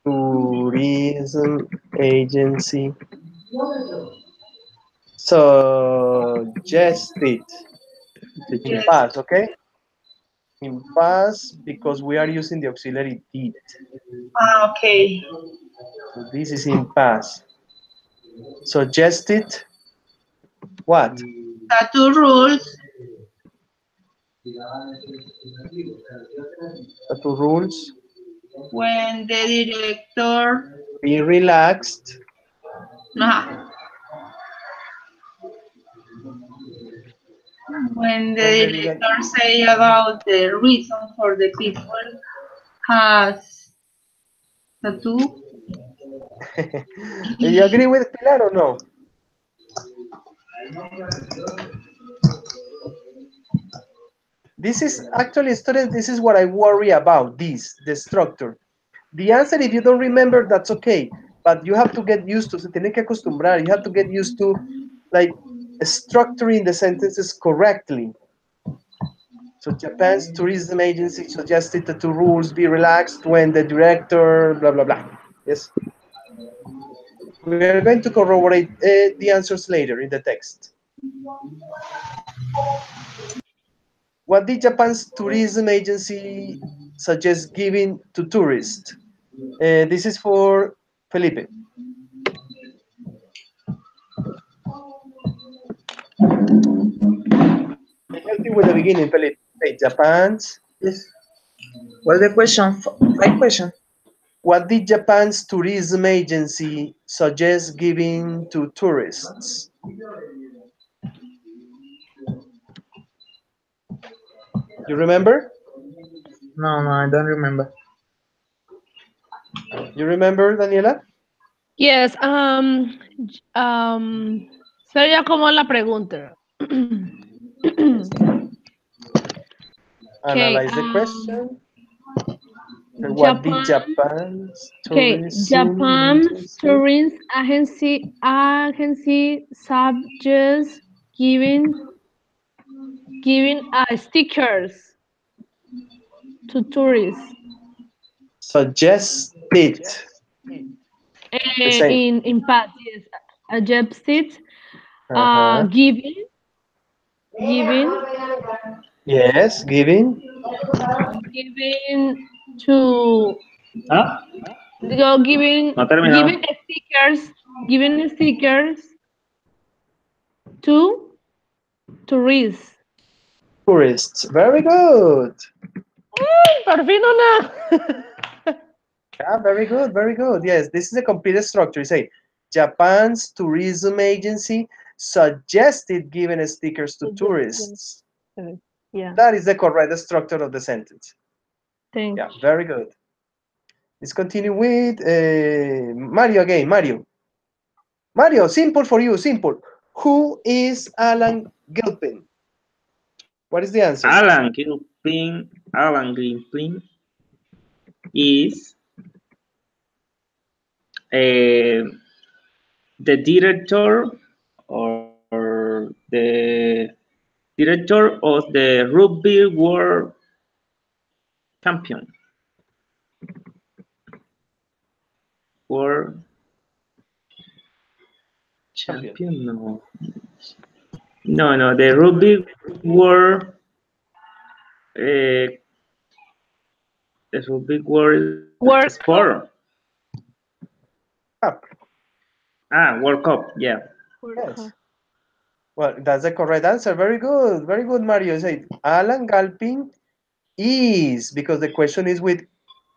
tourism agency suggested in Yes. past, okay? In past because we are using the auxiliary did. Okay. So this is in past. Suggested what? Tattoo rules Two rules. when the director Be relaxed ah, when the when the director say about the reason for the people has tattoo. you agree with Pilar or no? This is actually, students, this is what I worry about, this, the structure. The answer, if you don't remember, that's okay. But you have to get used to, se tiene que acostumbrar, you have to get used to, like, structuring the sentences correctly. So Japan's tourism agency suggested the two rules be relaxed when the director, blah, blah, blah. Yes. We are going to corroborate the answers later in the text. What did Japan's tourism agency suggest giving to tourists? This is for Felipe. I help you with the beginning, Felipe. Okay, Japan's. Yes. What's the question? My question. What did Japan's tourism agency suggest giving to tourists? You remember? No, no, I don't remember. You remember, Daniela? Yes, sería como la pregunta. Okay, Analyze the question. And what did Japan. Japan's Okay, tourism Japan's agency? tourism agency suggests giving stickers to tourists. Suggested. The same. In past, yes, suggested Uh-huh. giving Yes, giving. giving to ah, giving no ha terminado. giving stickers to tourists. Tourists. Very good. Por fin una. Yeah, very good, very good. Yes, this is a complete structure. You say Japan's tourism agency suggested giving stickers to tourists. Yeah, That is the correct structure of the sentence. thank Yeah, very good. Let's continue with Mario again. Mario. Mario, simple for you, simple. Who is Alan Gilpin? What is the answer? Alan Gilpin is uh, the director or the director of the Rugby World champion. World Champion. champion? No. No. The rugby world. Uh, the rugby world World sport. Cup. Cup. World Cup. Yeah. World Yes. Cup. Well, that's the correct answer. Very good. Very good, Mario. Say Alan Galpin is, because the question is with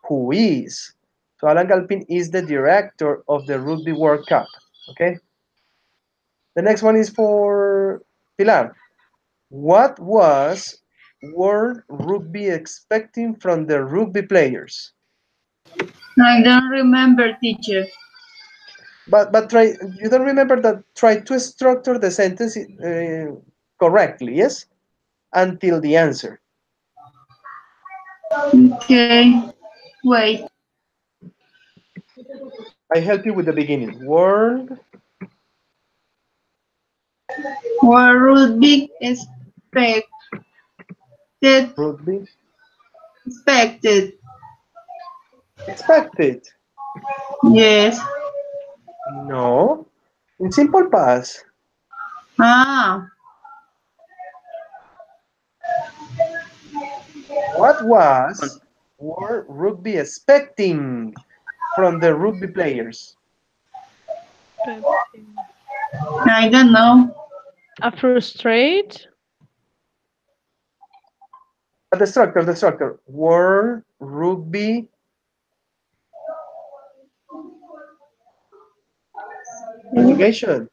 who is. So Alan Galpin is the director of the Rugby World Cup. Okay. The next one is for Pilar. What was World Rugby expecting from the rugby players? I don't remember, teacher. But try, you don't remember that, try to structure the sentence correctly, yes? Until the answer. Okay. Wait. I help you with the beginning. World What would be Rugby expected? expected. Yes. No. In simple past. Ah, What was World Rugby expecting from the rugby players? Pepsi. I don't know. A frustrate. The structure. World Rugby education.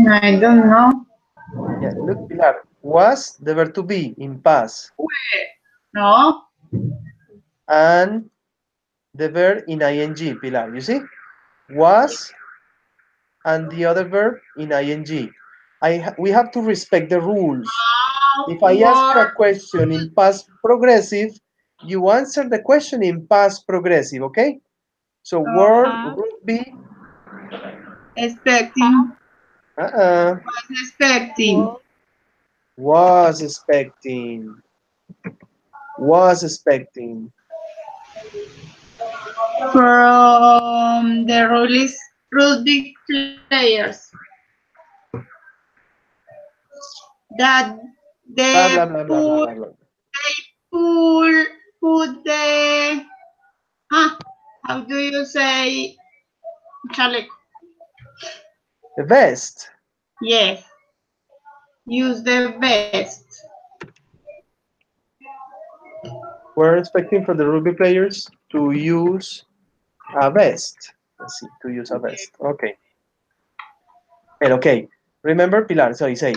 I don't know. Yeah, look, Pilar. Was the verb to be in past No. and the verb in ing, Pilar. You see? Was and the other verb in ing. We have to respect the rules. If I ask you What a question in past progressive, you answer the question in past progressive, okay? So word Have. would be expecting? uh-uh, Was expecting Was. was expecting, was expecting. from the rugby players that Blah they blah blah blah blah blah blah. pull put the huh, how do you say chaleco? The best. Yes, use the best. We're expecting from the rugby players to use a vest. Let's see, to use a vest. Okay. And okay. Remember, Pilar, so you say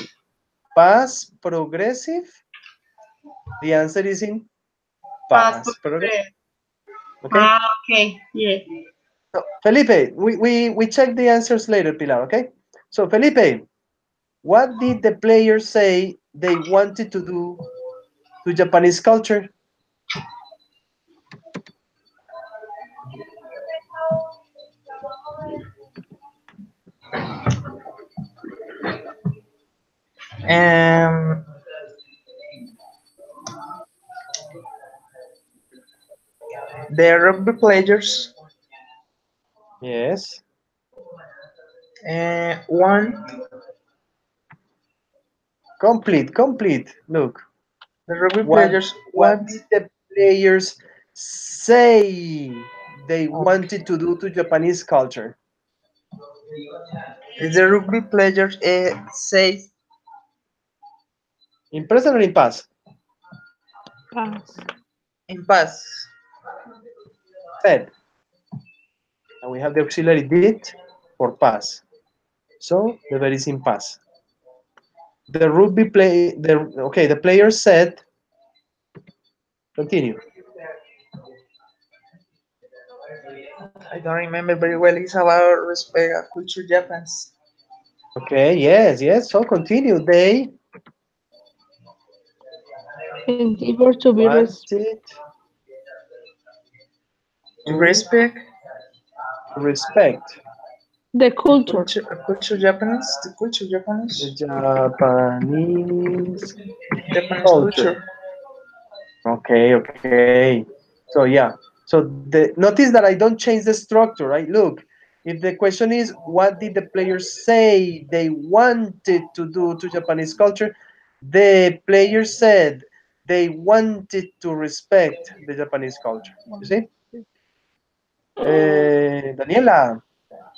past progressive. The answer is in past progressive. Passport. Okay. Okay, yes. So, Felipe, we check the answers later, Pilar, okay? So, Felipe, what did the players say they wanted to do to Japanese culture? Um, the rugby players Yes. want Complete, complete. Look, the rugby what players what want. did the players say they Okay. wanted to do to Japanese culture? The rugby players say In present or in past? Pass. in past. Said. And we have the auxiliary did for past. So the verb is in past. The rugby play the okay, the player said, continue. I don't remember very well. It's about respect culture Japanese. Okay, yes, yes. So continue. They Endeavor to be wanted to Respect respect. The culture. The culture The Japanese, Japanese Japanese culture. culture. Okay, okay. So yeah. So the notice that I don't change the structure, right? Look, if the question is what did the players say they wanted to do to Japanese culture, the players said they wanted to respect the Japanese culture. You see? Daniela,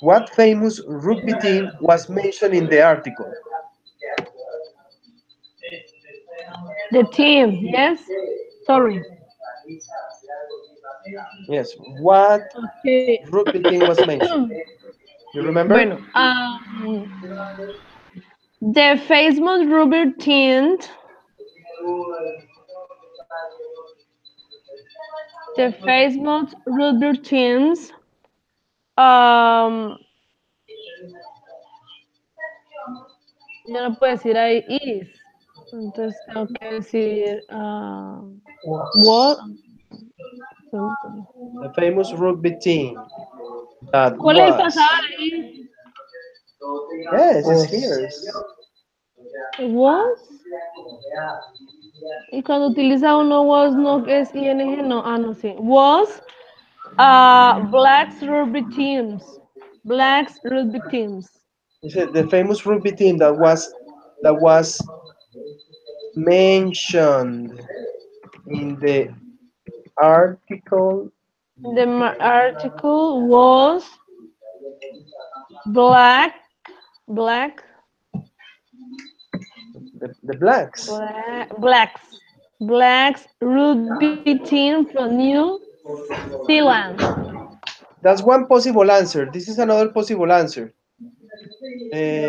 what famous rugby team was mentioned in the article? The team, yes? Sorry. Yes, what Okay. rugby team was mentioned? You remember? Bueno, the famous rubber tint, the famous rubber teams, um, yo no puedo decir ahí is, entonces tengo que decir what. Was The famous rugby team that ¿Cuál es el was. pasado de is? Yes, it's was here. Was. Y cuando utiliza uno was no es ing, no, no, sí. Was blacks rugby teams. Blacks rugby teams. It's the famous rugby team that was mentioned in the article. The article was black, black, The blacks. blacks rugby team from New Zealand. That's one possible answer. This is another possible answer.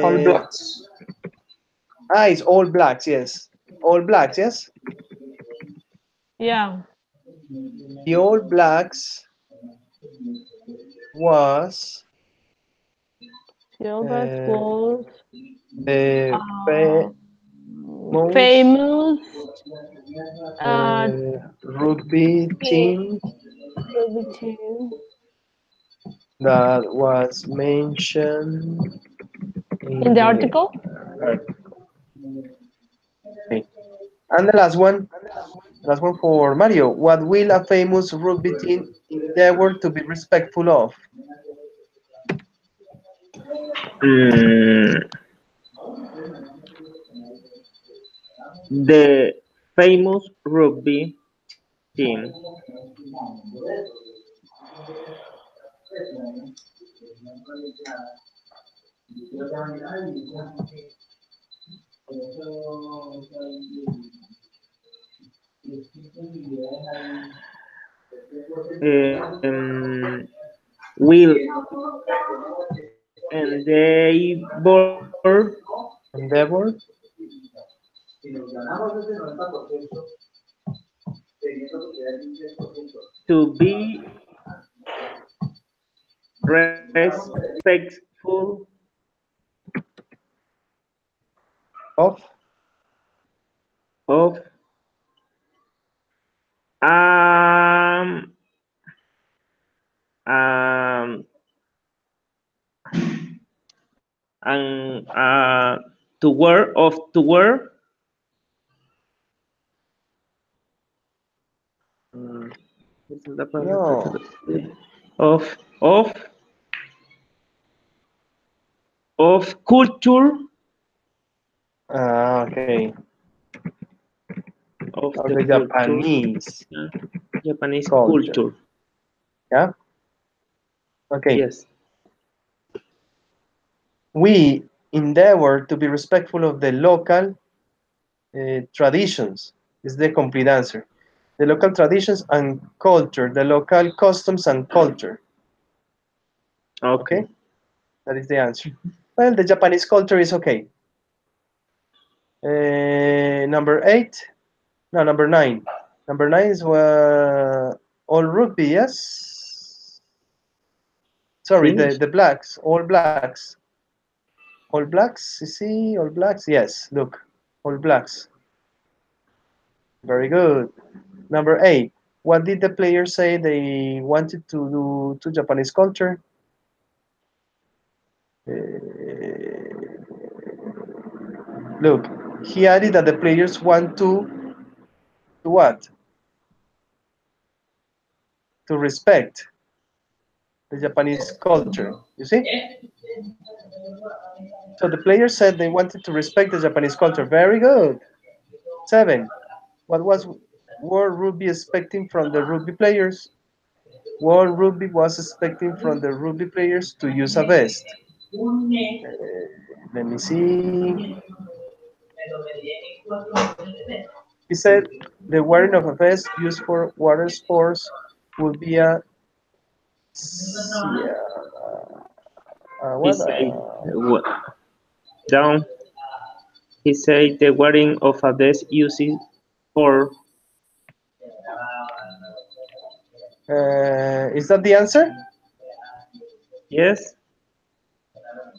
all Uh, blacks. it's all blacks. Yes, all blacks. Yes, Yeah, the all blacks was your best uh, was the uh, famous famous uh, rugby team, team rugby team that was mentioned in in the the article. article. Okay. And the last one for Mario. What will a famous rugby team endeavor to be respectful of? Mm, the famous rugby team will endeavor Endeavor to be respectful of of um um and to wear mm, esa es la palabra no. of of culture Okay. of Of the the culture, Japanese uh, Japanese culture. culture. Yeah. Okay. Yes. We endeavor to be respectful of the local traditions. Is the complete answer. The local traditions and culture, the local customs and culture. Okay. Okay, that is the answer. Well, the Japanese culture is okay. Number eight, no, number nine. Number nine is all rugby, yes. Sorry, the Finish. the blacks, all blacks, all blacks. You see, all blacks. Yes, look, all blacks. Very good. Number eight. What did the players say they wanted to do to Japanese culture? Look, he added that the players want to what? To respect the Japanese culture. You see? So the players said they wanted to respect the Japanese culture. Very good. 7. What was World Rugby expecting from the rugby players? World Rugby was expecting from the rugby players to use a vest. Let me see. He said the wearing of a vest used for water sports would be a yeah, He what said, down. He said the wearing of a vest used for is that the answer? yes.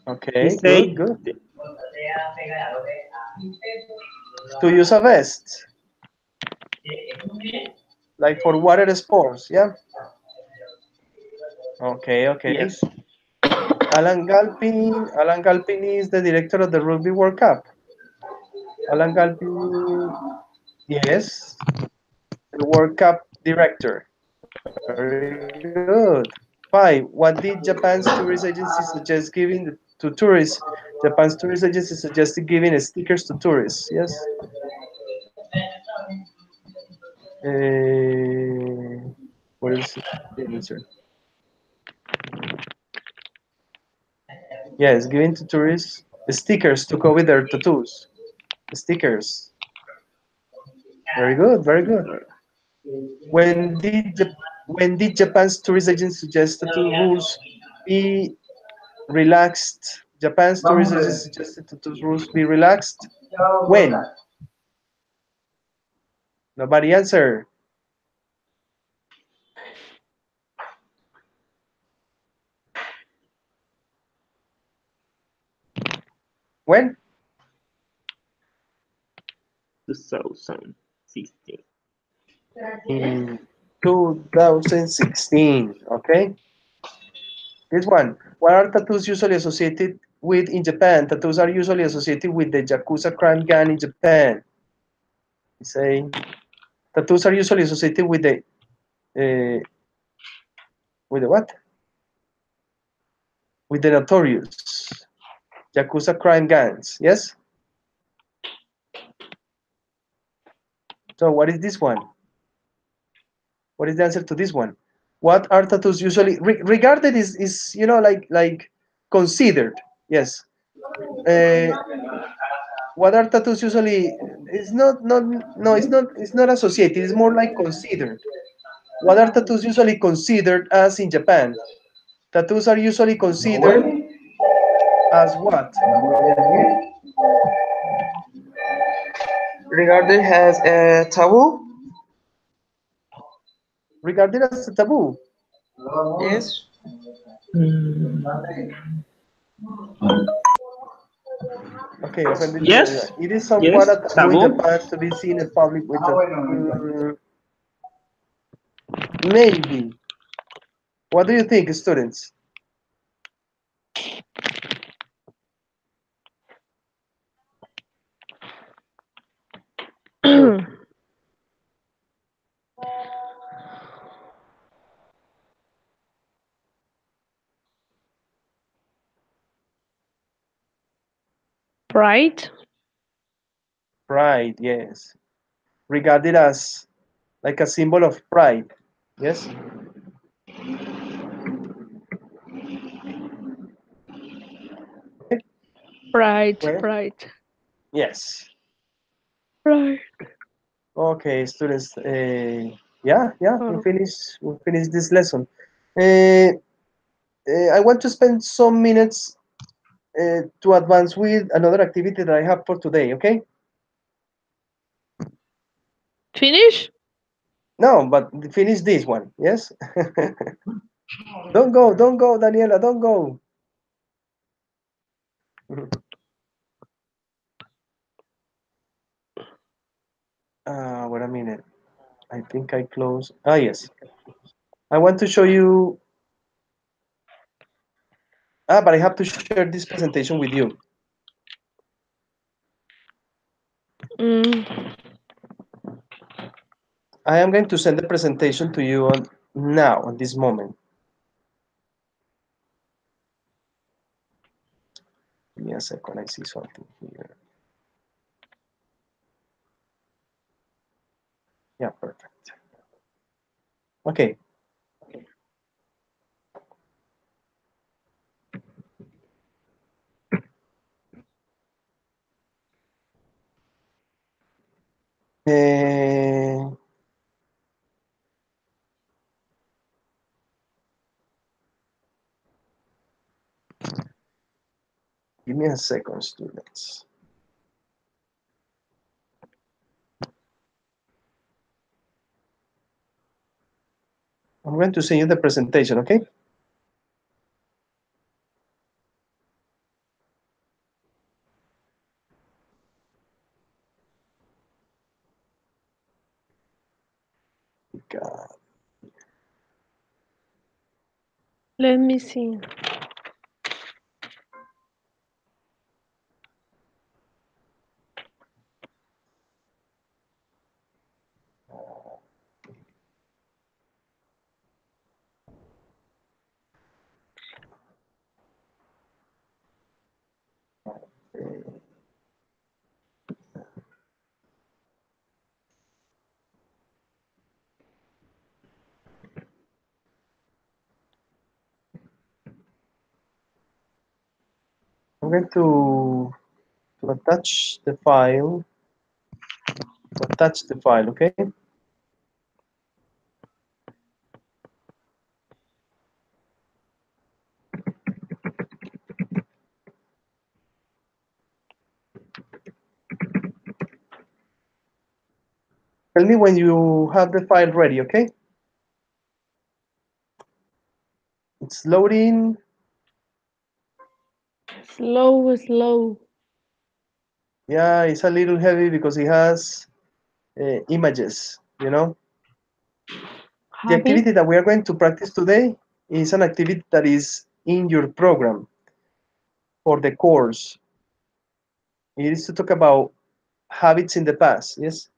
He Okay, good, said good. To use a vest, like for water sports, yeah. Okay, okay. yes. Alan Galpin is the director of the Rugby World Cup. Alan Galpin, yes, the World Cup director. Very good. 5. What did Japan's tourist agency suggest giving to tourists? Japan's tourist agency suggested giving stickers to tourists. Yes. What is the answer? Yes, giving to tourists stickers to go with their tattoos. Stickers. Very good, very good. When did when did Japan's tourist agency suggest tattoo rules be relaxed? Japan's tourist agency suggested tattoo rules be relaxed. When? Nobody answer. When? 2016. In 2016. Okay. This one. What are tattoos usually associated with in Japan? Tattoos are usually associated with the Yakuza crime gang in Japan. You say tattoos are usually associated uh, with the what? With the notorious Yakuza crime gangs. Yes. So what is this one? What is the answer to this one? What are tattoos usually regarded is like considered? Yes. Uh, what are tattoos usually? It's not no. It's not associated. It's more like considered. What are tattoos usually considered as in Japan? Tattoos are usually considered as what? Regarded as a taboo? Regarded as a taboo. Yes. Okay, offended. Yes, It is somewhat yes, a taboo in taboo. Japan to be seen in public with a maybe. What do you think, students? Look, Pride. pride, yes. Regarded as like a symbol of pride. Yes? Okay. Pride. Well, Pride. yes. Pride. Okay, students. Yeah, we Oh. finish. We finish this lesson. Uh, I want to spend some minutes to advance with another activity that I have for today. Okay? Finish? No, but finish this one. Yes? Don't go, Daniela, don't go. Wait a minute. I think I closed. Yes. I want to show you But I have to share this presentation with you. Mm. I am going to send the presentation to you on now, at this moment. Give me a second, I see something here. Yeah, perfect. Okay. Uh, Give me a second, students. I'm going to send you the presentation, okay? God. Let me see. I'm going to attach the file, okay? Tell me when you have the file ready, okay? It's loading. Slow, slow. Yeah, it's a little heavy because it has images, you know? The Happy? activity that we are going to practice today is an activity that is in your program for the course. It is to talk about habits in the past, yes?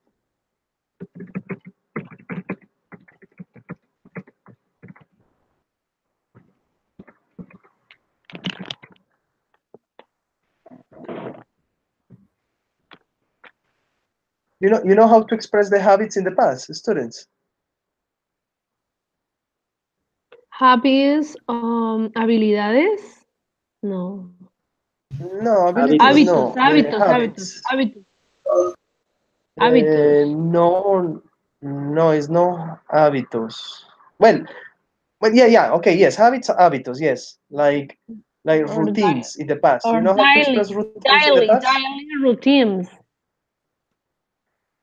You know how to express the habits in the past, students? Happy habilidades? No. No, abilities, Hábitos. Hábitos, no. hábitos, hábitos, Habits. hábitos, hábitos. No, no, it's no hábitos. Well, yeah, okay, yes, hábitos, yes, like Or routines in the past. You or know how to express routines in the past? daily routines.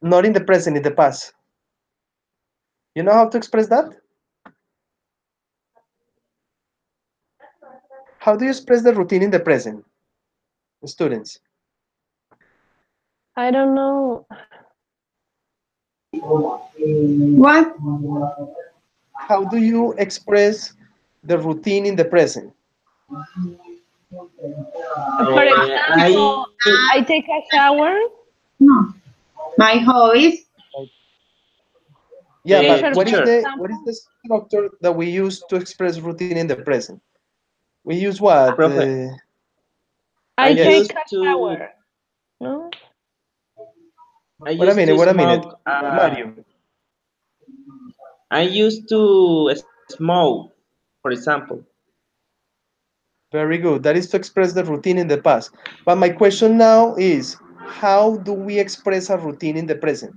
Not in the present, in the past. You know how to express that? How do you express the routine in the present, students? I don't know. What? How do you express the routine in the present? For I example, I take a shower. No. My hobbies. Yeah, but Teacher, what for is teacher, the example, structure that we use to express routine in the present? We use what? profe, I I Yes. take used a to shower. No? I Wait a used minute. to Wait a minute. smoke. Mario. I used to smoke, for example. Very good. That is to express the routine in the past. But my question now is, how do we express a routine in the present?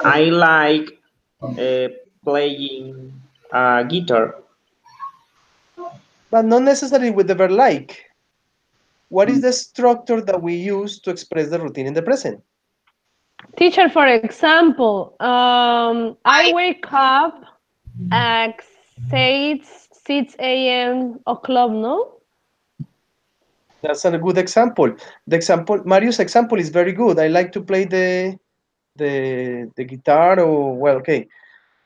I like uh, playing guitar. But not necessarily with the verb like. What is the structure that we use to express the routine in the present? Teacher, for example, I wake up at 6 a.m. o'clock, no? That's a good example. Mario's example is very good. I like to play the guitar or well, okay.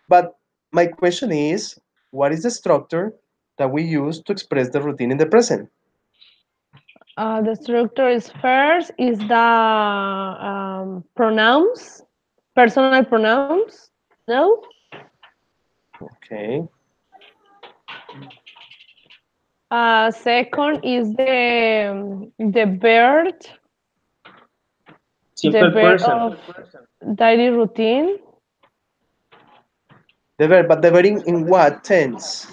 But my question is, what is the structure that we use to express the routine in the present? The structure is first is the pronouns, personal pronouns. No. Okay. Second is the bird, the Simple bird person. of daily routine. The verb, but the verb in what tense?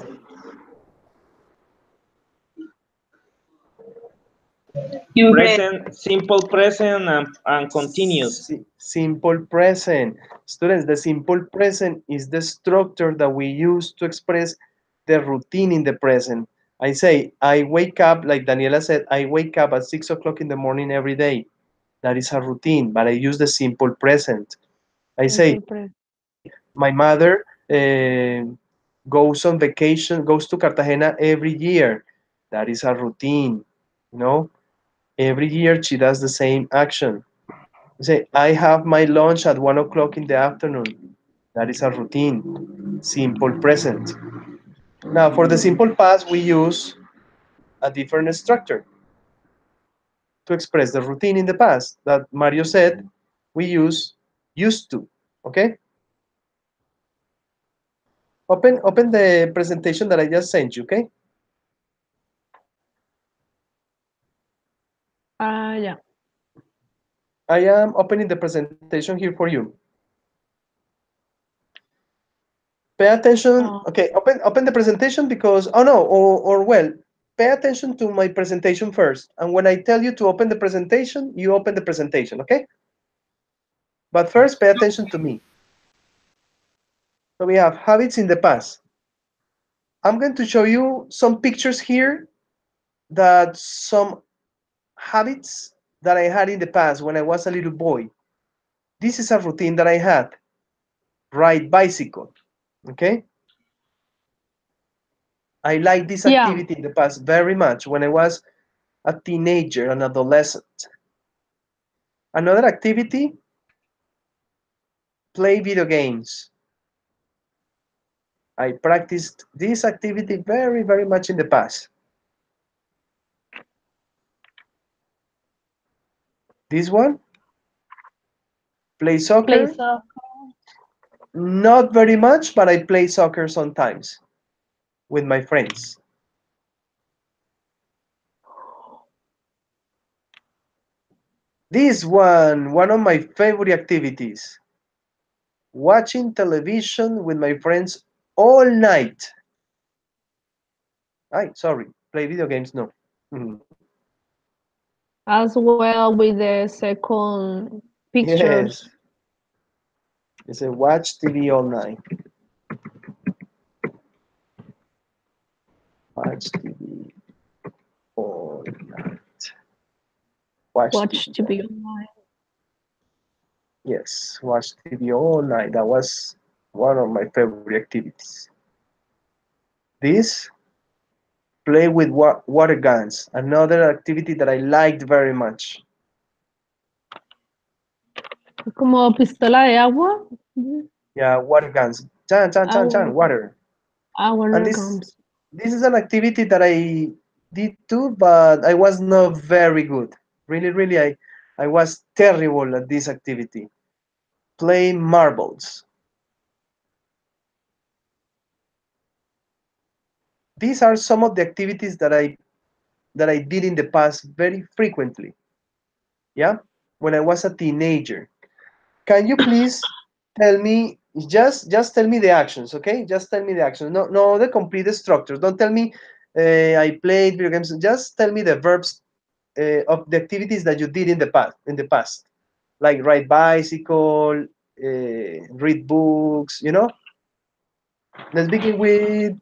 You read. Present, simple present and continuous. Simple present. Students, the simple present is the structure that we use to express the routine in the present. I say, I wake up, like Daniela said, I wake up at 6 o'clock in the morning every day. That is a routine, but I use the simple present. I say, Simple present. my mother goes on vacation, goes to Cartagena every year. That is a routine, you know. Every year she does the same action. Say, I have my lunch at 1 o'clock in the afternoon. That is a routine, simple present. Now, for the simple past, we use a different structure to express the routine in the past. That Mario said, we use used to. Okay? Open the presentation that I just sent you, okay? Yeah. I am opening the presentation here for you. Pay attention. Uh, Okay, open the presentation because oh no, or well, pay attention to my presentation first. And when I tell you to open the presentation, you open the presentation, okay? But first pay attention to me. So we have habits in the past. I'm going to show you some pictures here that some habits that I had in the past when I was a little boy. This is a routine that I had. Ride bicycle. Okay? I like this yeah. activity in the past very much when I was a teenager, an adolescent. Another activity, play video games. I practiced this activity very, very much in the past. This one, play Play soccer. soccer. Not very much, but I play soccer sometimes with my friends. This one of my favorite activities, watching television with my friends all night. Sorry, play video games, no. As well with the second pictures. Yes, it's a watch TV all night. Watch TV all night. Watch TV. Watch TV online. Yes, watch TV all night. That was one of my favorite activities. This, play with water guns, another activity that I liked very much. Como pistola de agua. Yeah, water guns. Chan, chan, chan, chan, Agua, water. And agua this comes. this is an activity that I did too, but I was not very good. Really, really, I was terrible at this activity. Play marbles. These are some of the activities that I did in the past very frequently. Yeah, when I was a teenager. Can you please tell me just tell me the actions, okay? Just tell me the actions. No, the complete structures. Don't tell me I played video games. Just tell me the verbs of the activities that you did in the past. Like ride bicycle, read books. Let's begin with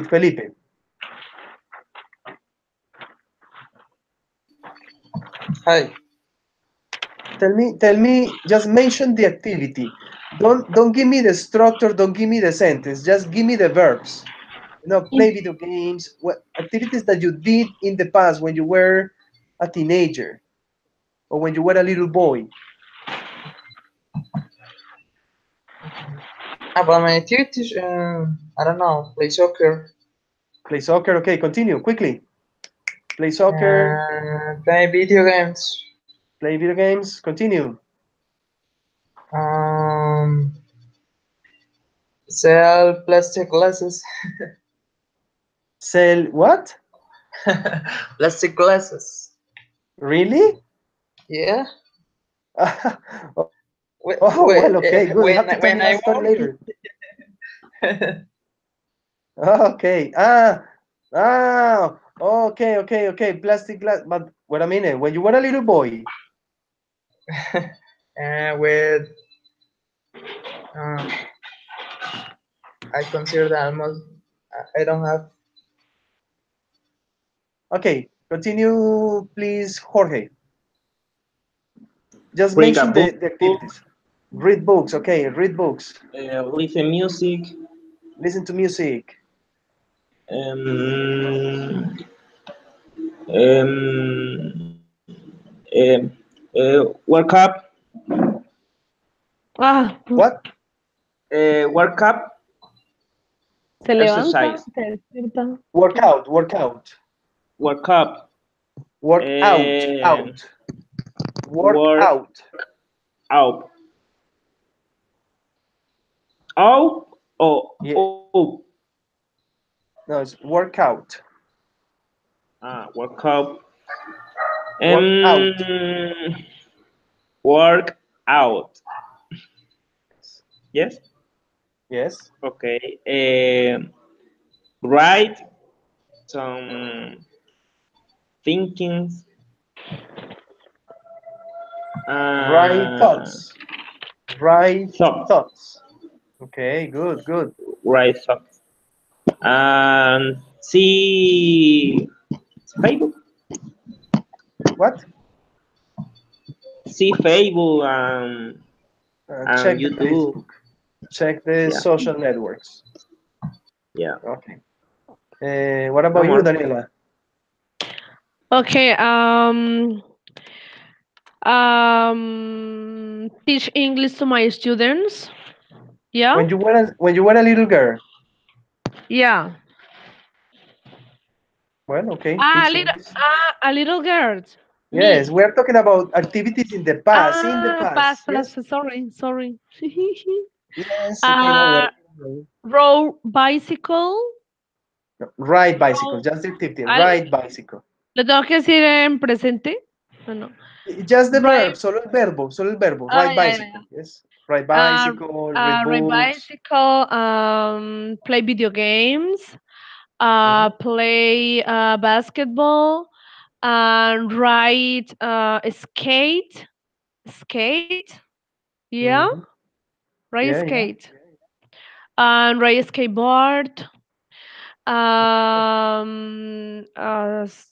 Felipe. Hi. Tell me. Just mention the activity. Don't give me the structure. Don't give me the sentence. Just give me the verbs. Play video games. What activities that you did in the past when you were a teenager or when you were a little boy? About my activities, I don't know, play soccer, Play soccer. Okay, continue quickly. Play soccer. play video games, Play video games. Continue. um, sell plastic glasses, Sell what? plastic glasses. Really? Yeah. Oh, well, okay, good. You have to tell me that When story I later. work. Okay. Okay. Plastic glass. But wait a minute. When you were a little boy, With uh, I consider that almost I don't have. okay, continue, please, Jorge. Just Read a mention book, the activities. Read books. Okay, read books. listen music, Listen to music. um, um, work up, Ah, What? work up, se levanta, exercise, se despierta. ¿Qué? Workout. Workout. work up, Work out. um, Out. Work work out. out, out or Yeah. oh, No, it's workout. work up, Work out. um, work out. Yes. Yes. Okay. Write some thinkings. Right Uh, thoughts. Right thoughts. thoughts. Okay, good, good. Right thoughts. And see Facebook. What? See Facebook and Check the YouTube. Facebook. Check the Yeah. social networks. Yeah. Okay. What No about you, more. Daniela? Okay, teach English to my students. Yeah? When you were a little girl. Yeah. Well, okay, Ah, teach English. a little girl. Yes, Me. we are talking about activities in the past. In the Ah, past. pass, Yes. pass. Sorry, sorry. Yes. Okay. Don't uh, worry. row bicycle. No, ride bicycle. Row. Just the activity. Ah, Ride bicycle. ¿lo tengo que decir en presente? No, no. Just the verb. Ride. Solo el verbo. Solo el verbo. Ah, Ride yeah, yeah, yeah. bicycle. Yes. Ride bicycle. Read Ride books. bicycle. Play video games. Mhm, Play basketball. Ride skate. Skate. Yeah. mhm. Ride Yeah. Yeah. skate. And ride skateboard.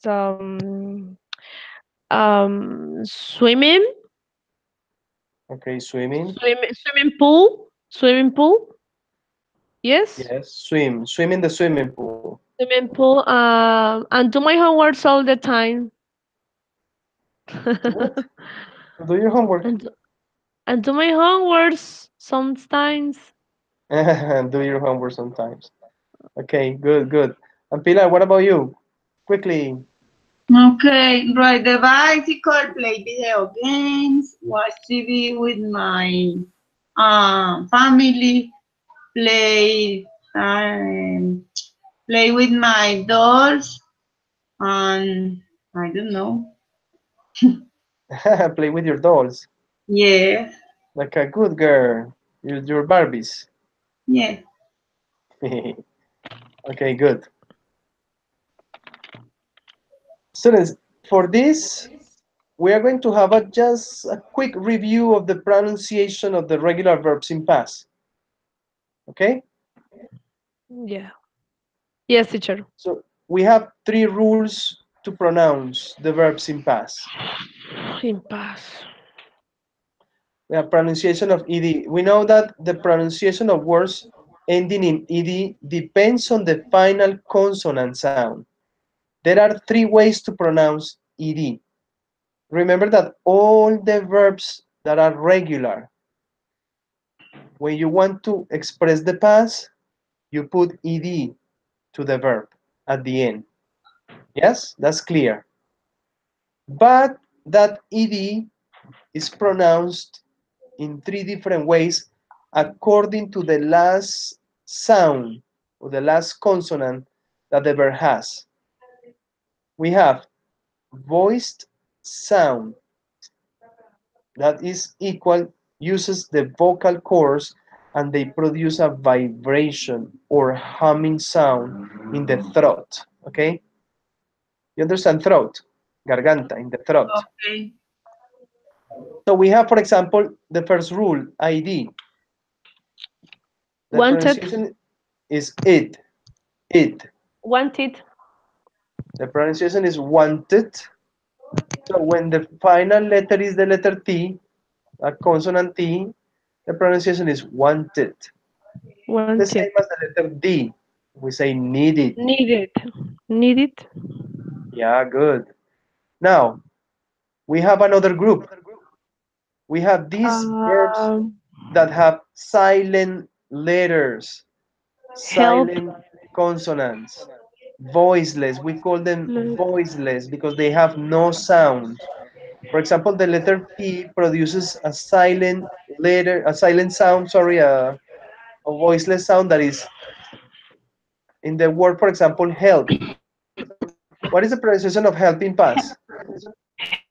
Some swimming. Okay. Swimming. Swimming pool. Swimming pool. Yes. Yes. Swim. Swim in the swimming pool. Swimming pool. And do my homeworks all the time. To what? To do your homework. and and do my homeworks sometimes. Do your homework sometimes. Okay. Good. Good. And Pilar, what about you? Quickly. Okay, ride the bicycle, play video games, watch TV with my family, play um, play with my dolls, and I don't know. Play with your dolls. Yeah, Like a good girl. Your Barbies. yeah. Okay. Good. Students, for this, we are going to have just a quick review of the pronunciation of the regular verbs in past. Okay? Yeah. Yes, teacher. So we have three rules to pronounce the verbs in past. In paz. We have pronunciation of ed. We know that the pronunciation of words ending in ed depends on the final consonant sound. There are three ways to pronounce ed. Remember that all the verbs that are regular when you want to express the past, you put ed to the verb at the end. Yes, that's clear. But that ed is pronounced in three different ways according to the last sound or the last consonant that the verb has. We have voiced sound that is equal, uses the vocal cords and they produce a vibration or humming sound in the throat. Okay? You understand throat? Garganta, in the throat. Okay. So we have, for example, the first rule, ID. The Wanted. pronunciation is it, it. Wanted. The pronunciation is wanted. So when the final letter is the letter T, a consonant T, the pronunciation is wanted. The Wanted. same as the letter D. We say needed. Needed. Needed. Yeah, good. Now, we have another group. We have these verbs Um, that have silent letters, help. silent consonants, voiceless. We call them voiceless because they have no sound. For example, the letter P produces a silent letter, a silent sound, sorry, a voiceless sound that is in the word, for example, help. What is the pronunciation of help in past?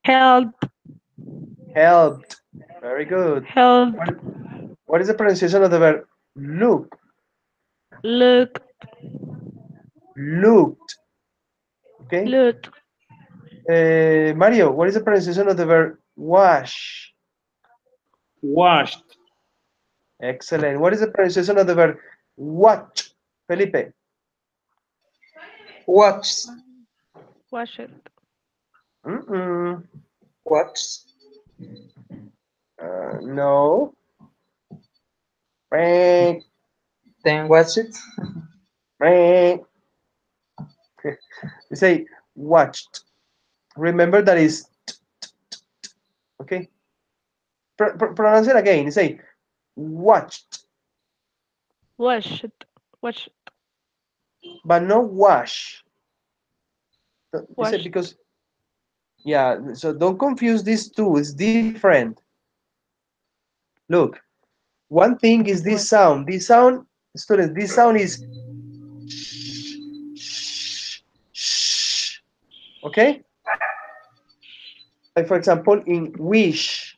Help. Helped. Very good. Help. What, what is the pronunciation of the verb look? Look. Looked. Okay. Look. Mario, what is the pronunciation of the verb wash? Washed. Excellent. What is the pronunciation of the verb watch? Felipe. Watch, Wash it. Mm-mm. watch, No. Frank. then watch it. Frank. You say watched. Remember that is okay. Pronounce it again. You say watched, Wash it. Wash it. but not wash. You say Washed. because yeah. So don't confuse these two. It's different. Look, one thing is this Wash. sound. This sound, students. This sound is okay. Like for example, in wish,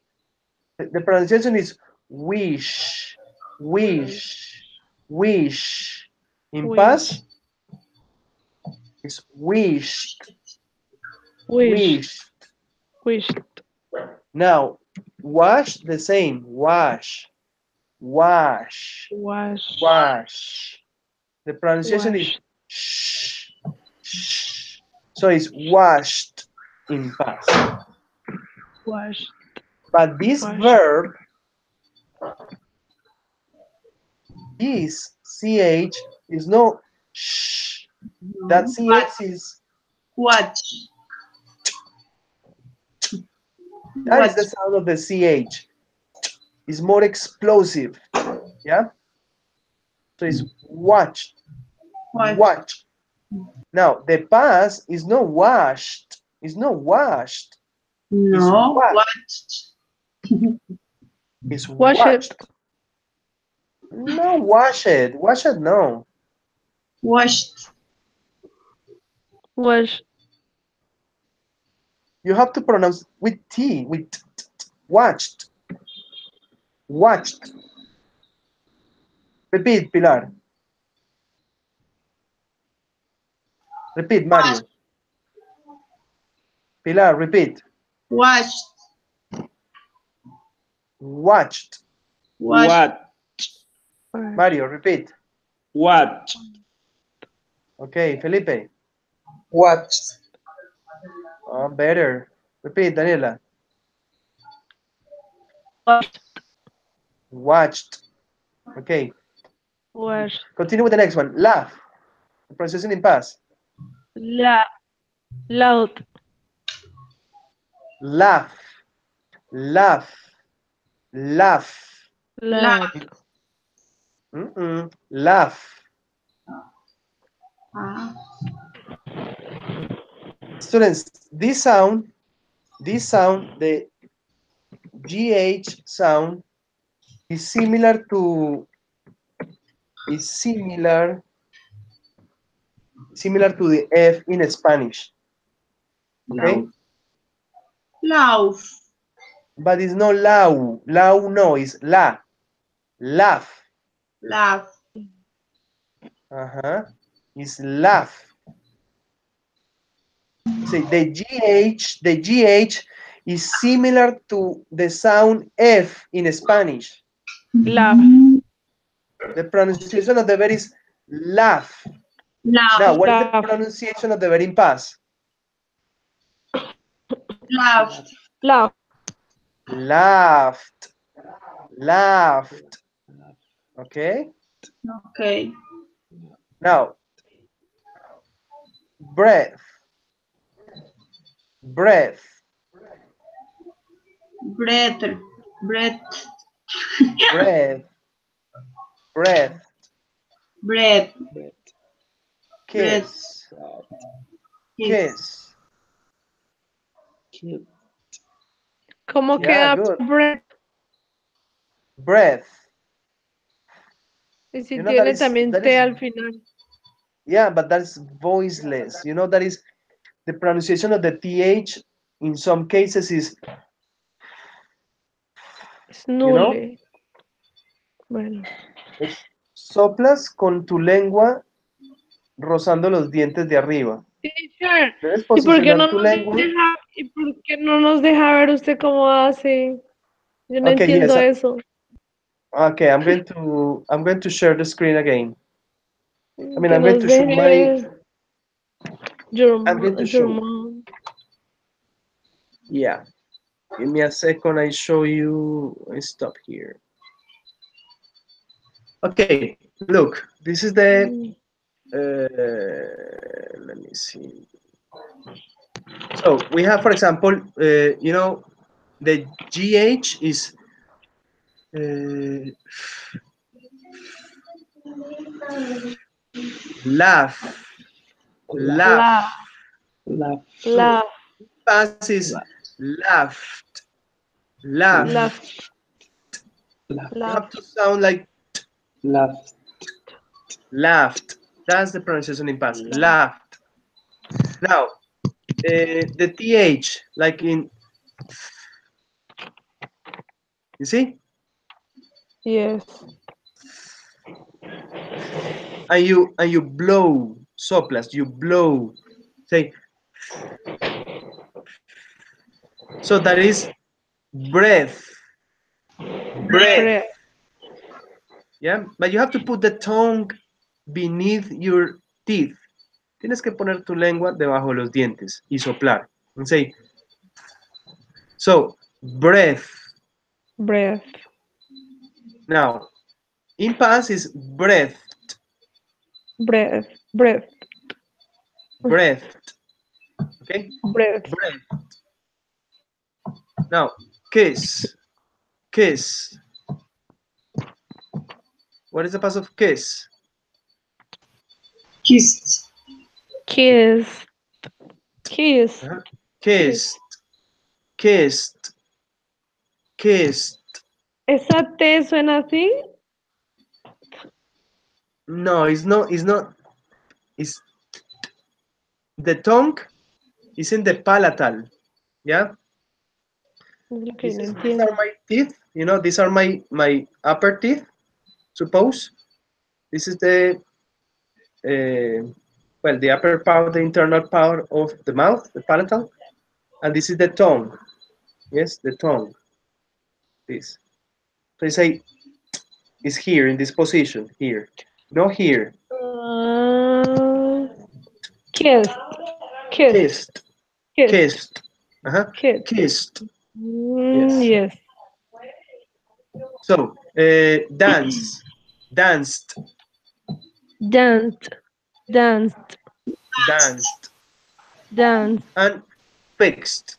the pronunciation is wish, wish, wish. In Wish. past, it's wished, Wish. wished. Wished. Now, wash the same. Wash, wash, Wash. wash. The pronunciation is Wash. sh, sh. So it's washed in past. Wash. But this Wash. verb, this ch is no sh. That No. ch is Watch. that is the Watch. sound of the ch. It's more explosive. Yeah. So it's watched, Watch. watched. Now the past is not washed. It's not washed. It's No. what? Watch. It's Wash it. watched. No, wash it. Wash it. No. Washed. Wash. You have to pronounce with t, with watched, watched. Repeat, Pilar. Repeat, Wash. Mario. Pilar, repeat. Washed. Watched. Washed. What? Mario, repeat. What? Okay, Felipe. Watch, Oh, better. Repeat, Daniela. Washed. Watched. Okay. Washed. Continue with the next one. Laugh. The pronunciation in past. La. Loud. Laugh. Laugh. Laugh. Loud. Laugh. Laugh. Ah, Students, the GH sound is is similar to the F in Spanish. Okay? laugh. Laugh. But it's not lau. Lau no, it's la. Laugh. Laugh. Uh-huh. It's laugh. See, the GH is similar to the sound F in Spanish. Laugh. The pronunciation of the verb is laugh. Now, Laugh. what is the Laugh. pronunciation of the verb in past? Laugh. Laugh. Laughed. Laughed. Okay? Okay. Now, breath. Breath. Breath. Breath. Breath. Breath. Breath. Breath. Kiss. Kiss. Kiss. Cute. ¿Cómo Yeah, queda good. breath? Breath. Y si You know tiene también T al final. yeah, but that's voiceless. You know that is the pronunciation of the TH in some cases is, you know, Snule. Bueno. soplas con tu lengua rozando los dientes de arriba. Teacher, Debes ¿y por qué no posicionar tu nos lengua. deja, y por qué no nos deja ver usted cómo hace? Yo no Okay, yes. entiendo eso. Okay, I'm going to share the screen again. I mean, Que I'm going nos to show deje ver I'm going to your show. mom. Yeah. Give me a second. I show you. I stop here. Okay, look. This is the. Let me see. So we have, for example, the GH is laugh, Laugh, laugh. Laugh. laugh, Past is Laugh. laughed, laugh. laugh, Laugh. You have laugh. to sound like Laugh. laughed. That's the pronunciation in past. Laugh. Laughed. Now, the TH, like in, you see? Yes. And you blow, soplas, you blow. Say, so that is breath, breath. Breath. Yeah, but you have to put the tongue beneath your teeth. Tienes que poner tu lengua debajo de los dientes y soplar. And say, so breath. Breath. Now, in past is breath, Breath. Breath. breath. Okay, Breath. breath. Now, kiss, kiss. What is the past of kiss? Kissed. Kiss. Kiss. Uh-huh. Kiss. Kissed, kissed, kissed. ¿Esa T suena así? No, it's not. It's not. It's the tongue is in the palatal. Yeah. Es lo que This no is. These are entiendo. my teeth. You know, these are my upper teeth. Suppose this is the upper part, the internal part of the mouth, the palatal, and this is the tongue. Yes, the tongue. This. So you say is here in this position here, not here. Uh, kissed. Kissed. Kissed, Kissed. kissed, uh-huh. Kissed. Kissed. Yes. Yes. So dance, danced, Danced. Danced. danced, Danced. and fixed,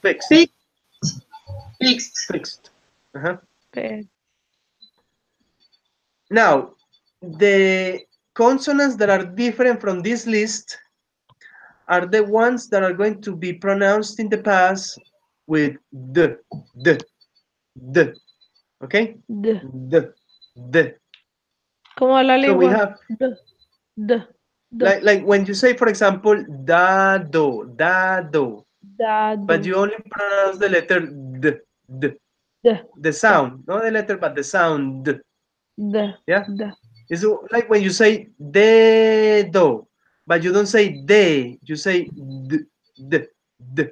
fixed, Fixed. Fixed. fixed. Uh-huh. Pe- Now, the consonants that are different from this list are the ones that are going to be pronounced in the past with d, d, okay? D. D. ¿Cómo habla So we igual? have, D. D. like when you say, for example, dado, but Dado. you only pronounce the letter d, D. the sound, not the letter, but the sound, D. yeah? D. It's like when you say dedo, but you don't say de, you say d, d. D.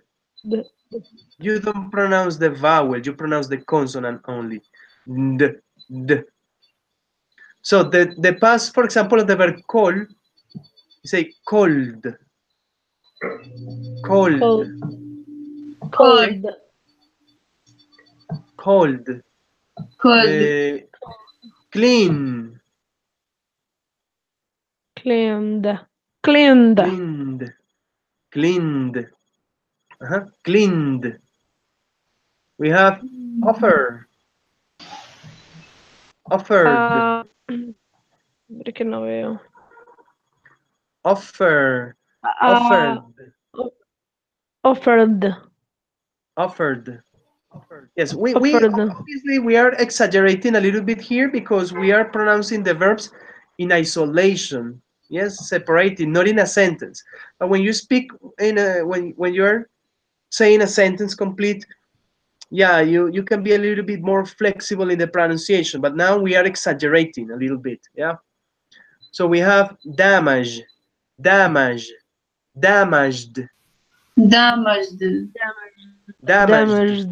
You don't pronounce the vowel, you pronounce the consonant only. D, d. So the past, for example, of the verb call, you say cold, cold, Cold. okay, Cold. Cold. cold, Cold. clean, Cleaned. Cleaned. cleaned, cleaned, cleaned. We have offer, offered, Ah, que no veo. offer, offered, Ah, offered. offered. Yes, we Offered. obviously we are exaggerating a little bit here because we are pronouncing the verbs in isolation. Yes, separating, not in a sentence. But when you speak in a when you're saying a sentence complete, yeah, you can be a little bit more flexible in the pronunciation. But now we are exaggerating a little bit. Yeah. So we have damage, damage, damaged, Damaged. damaged, Damaged.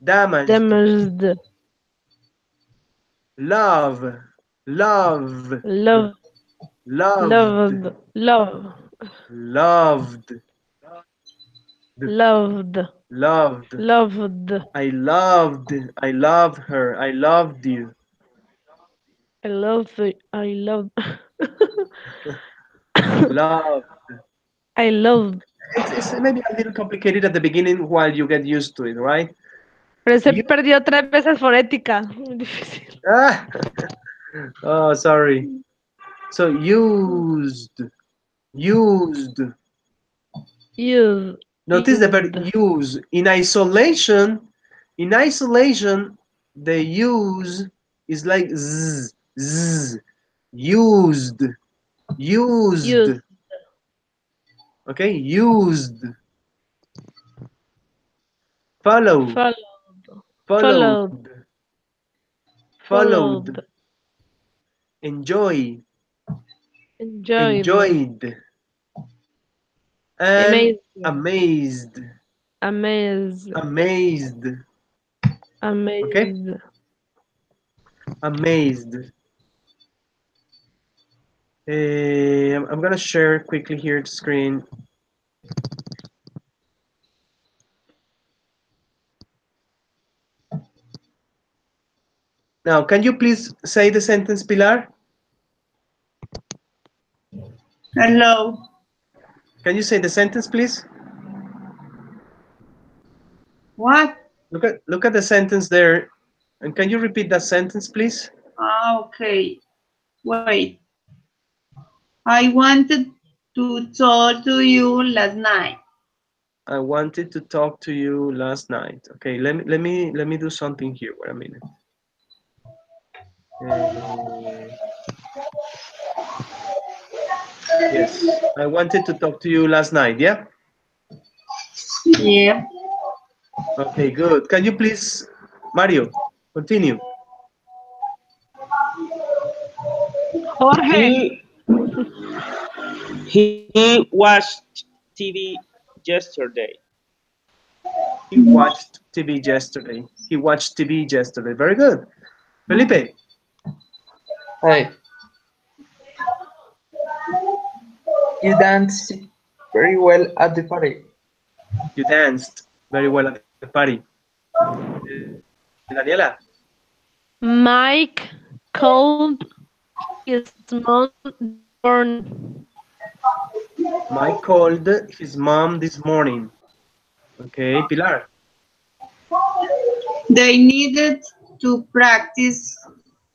damaged, Damaged. love, love, Love. loved, Loved. Love. loved, Loved. loved. Loved. I loved her. I loved you. I love it. I love. Love. I love. It's maybe a little complicated at the beginning while you get used to it, right? Pero se You perdió 3 veces fonética. Muy difícil. ah, oh sorry. So used, used. Use. Notice the verb Used. use. In isolation, the use is like z, z. Used, used. Used. Okay, used. Follow, Followed. followed, Followed. followed. Followed. Enjoy, Enjoyed. enjoyed, and Amazed. amazed, Amazed. amazed. Okay, Amazed. amazed. I'm gonna share quickly here the screen. Now, can you please say the sentence, Pilar? Hello. Can you say the sentence, please? What? Look at the sentence there, and can you repeat that sentence, please? Ah, okay. Wait. I wanted to talk to you last night. I wanted to talk to you last night. Okay, let me do something here. Wait a minute. Yes, I wanted to talk to you last night. Yeah. Yeah. Okay, good. Can you please, Mario, continue? Jorge. He he watched TV yesterday. He watched TV yesterday. He watched TV yesterday. Very good. Felipe, Hi. You danced very well at the party. you danced very well at the party. Daniela, Mike called his mom this morning. Mike called his mom this morning. Okay, Pilar. They needed to practice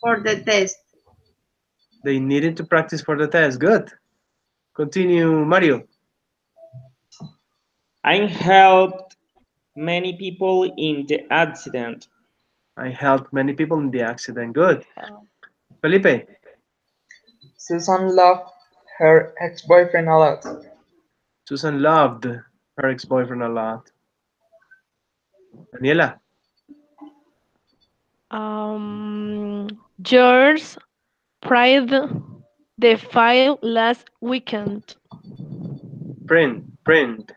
for the test. They needed to practice for the test. Good. Continue, Mario. I helped many people in the accident. I helped many people in the accident. Good. Felipe. Susan loved her ex-boyfriend a lot. Susan loved her ex-boyfriend a lot. Daniela. George pried the file last weekend. Print. Print.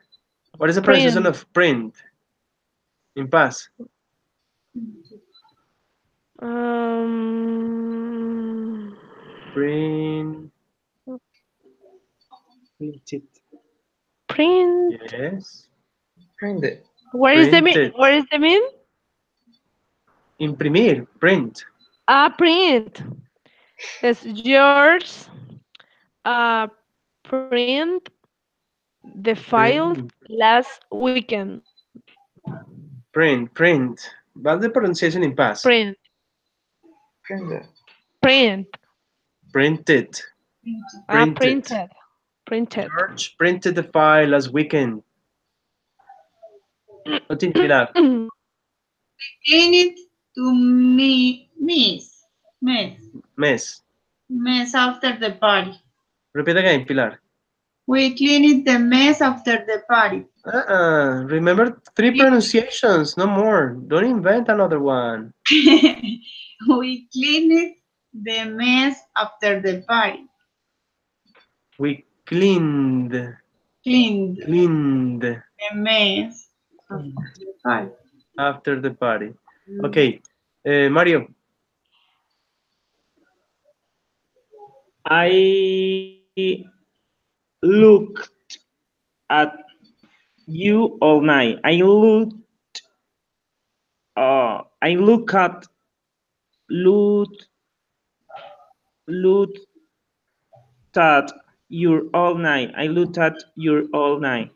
What is the pronunciation Print. of print in past? Um, Print. Legit. print. Yes. Printed. Where is the mean? Printed. Where is the mean? Imprimir. Print. Ah, print. It's George. Uh, print the files Print. last weekend. Print. Print. What's the pronunciation in past? Print. Printed. Print. Printed. Ah, Printed. printed. Printed. George printed the file last weekend. Continue, Pilar. Clean it to me, mess, Mess. mess after the party. Repeat again, Pilar. We cleaned the mess after the party. Remember three pronunciations, no more. Don't invent another one. We cleaned the mess after the party. We cleaned. Cleaned Cleaned the mess after the party. after the party. Okay. Mario. I looked at you all night. I looked looked at you all night. I looked at you all night.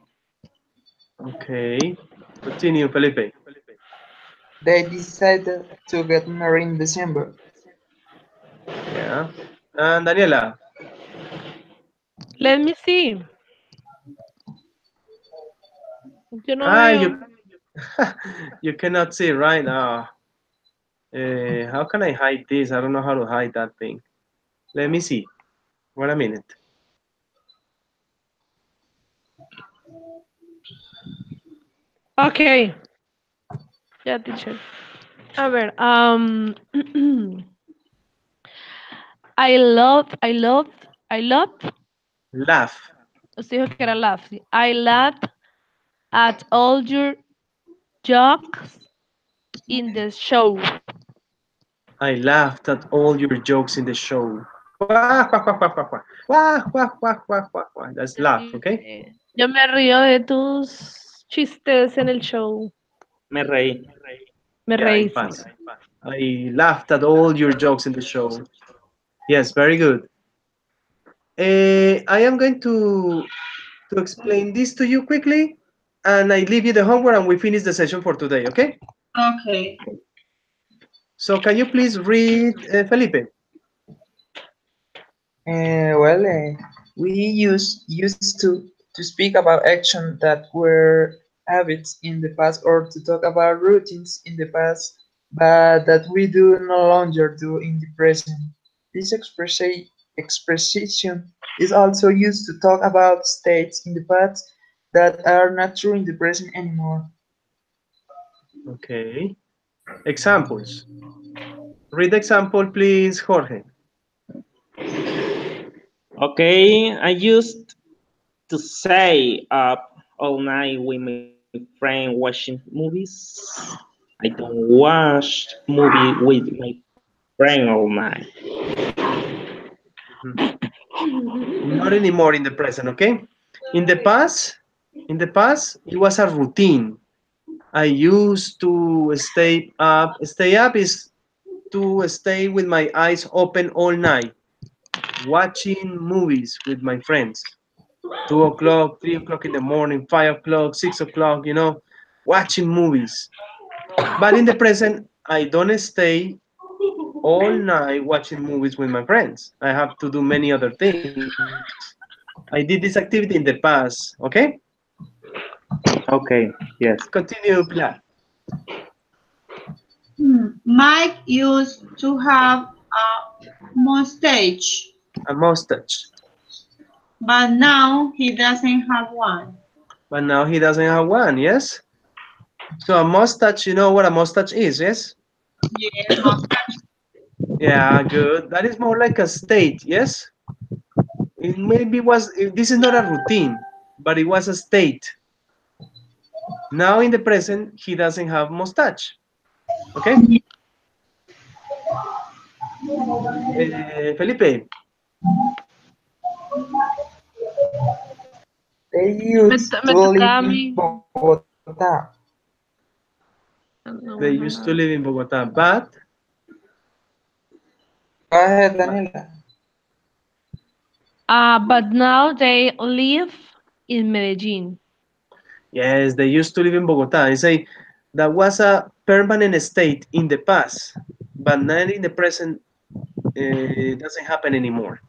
Okay. Continue, Felipe. They decided to get married in December. Yeah. And Daniela. Let me see. Yo no Ah, veo. you you cannot see right now. How can I hide this? I don't know how to hide that thing. Let me see. Wait a minute. Okay. Ya, teacher. A ver, I love, Laugh. usted dijo que era laugh. Sí. I laugh at all your jokes in the show. I laughed at all your jokes in the show. Wah, wah, wah, wah, wah, wah. Wah, wah, wah, wah, wah, wah. That's laugh, okay? Yo me río de tus chistes en el show. Me reí. Me Yeah, reí, in sí. past. I laughed at all your jokes in the show. Yes, very good. I am going to explain this to you quickly, and I leave you the homework, and we finish the session for today, okay? Okay. So can you please read, Felipe? We used to speak about actions that were habits in the past or to talk about routines in the past, but that we do no longer do in the present. This expression is also used to talk about states in the past that are not true in the present anymore. Okay. Examples. Read the example, please, Jorge. Okay, I used to stay up all night with my friend watching movies. I don't watch movie with my friend all night. Mhm. Not anymore in the present, okay? In the past, it was a routine. I used to stay up. Stay up is to stay with my eyes open all night, watching movies with my friends. 2 o'clock, 3 o'clock in the morning, 5 o'clock, 6 o'clock, watching movies. But in the present, I don't stay all night watching movies with my friends. I have to do many other things. I did this activity in the past. Okay? Okay, yes. Continue, Pilar. Mike used to have a mustache, A mustache. but now he doesn't have one. But now he doesn't have one, yes? So a mustache, you know what a mustache is, yes? Yes, mustache. Yeah, good. That is more like a state, yes? It maybe was, this is not a routine, but it was a state. Now in the present, he doesn't have mustache. Okay? Felipe, They Me, used me to live tocaba a in mí. Bogota. No they pasa used to nada. live in Bogota, but Go ahead, Daniela. But now they live in Medellin. yes, they used to live in Bogota. I say that was a permanent state in the past, but not in the present. It doesn't happen anymore.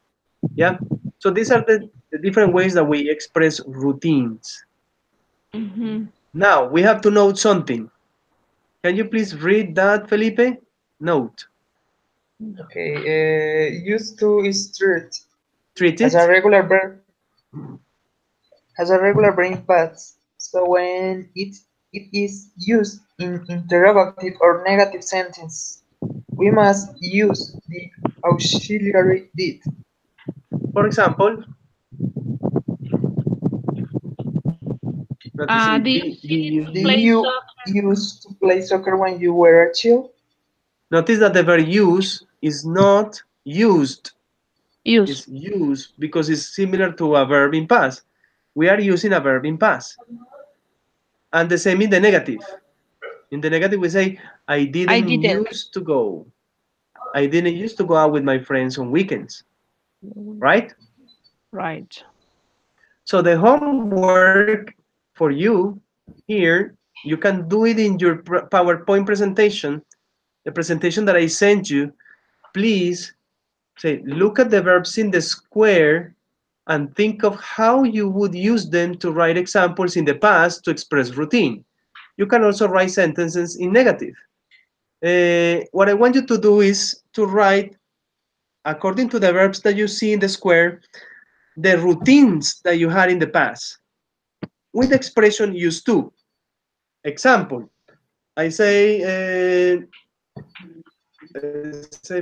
Yeah. So these are the different ways that we express routines. Mm-hmm. Now we have to note something. Can you please read that, Felipe? Note. Okay, used to is treat Treat as a it. regular verb has a regular brain past. So when it is used in interrogative or negative sentence, we must use the auxiliary did. For example, let us see. Do you see it to Do play you soccer? used to play soccer when you were a child? Notice that the verb use is not used. Use. It's used because it's similar to a verb in past. We are using a verb in past. And the same in the negative. In the negative, we say, I I didn't didn't. used to go. I didn't used to go out with my friends on weekends, right? Right. So the homework for you here, you can do it in your PowerPoint presentation, the presentation that I sent you. Please say, look at the verbs in the square and think of how you would use them to write examples in the past to express routine. You can also write sentences in negative. What I want you to do is to write, according to the verbs that you see in the square, the routines that you had in the past with the expression used to. Example, I say,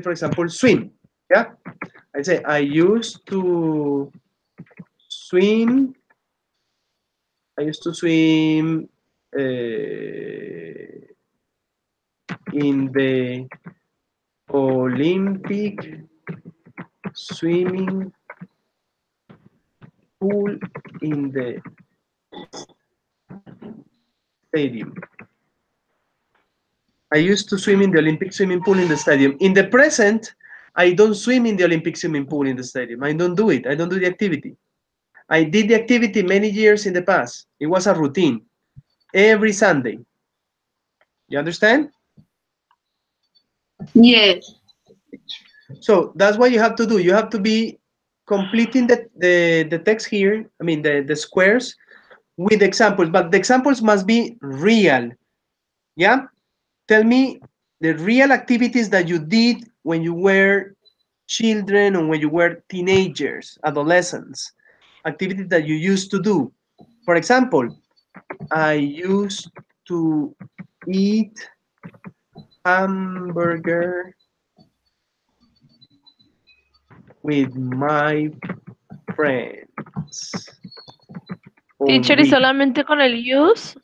for example, swim. Yeah, I say I used to swim. I used to swim in the Olympic swimming pool in the stadium. I used to swim in the Olympic swimming pool in the stadium. In the present, I don't swim in the Olympic swimming pool in the stadium. I don't do it. I don't do the activity. I did the activity many years in the past. It was a routine every Sunday. You understand? Yes. So that's what you have to do. You have to be completing the text here, I mean the squares with examples, but the examples must be real. Yeah? Tell me the real activities that you did when you were children or when you were teenagers, adolescents, activities that you used to do. For example, I used to eat hamburger with my friends on Teacher, y week. solamente con el use.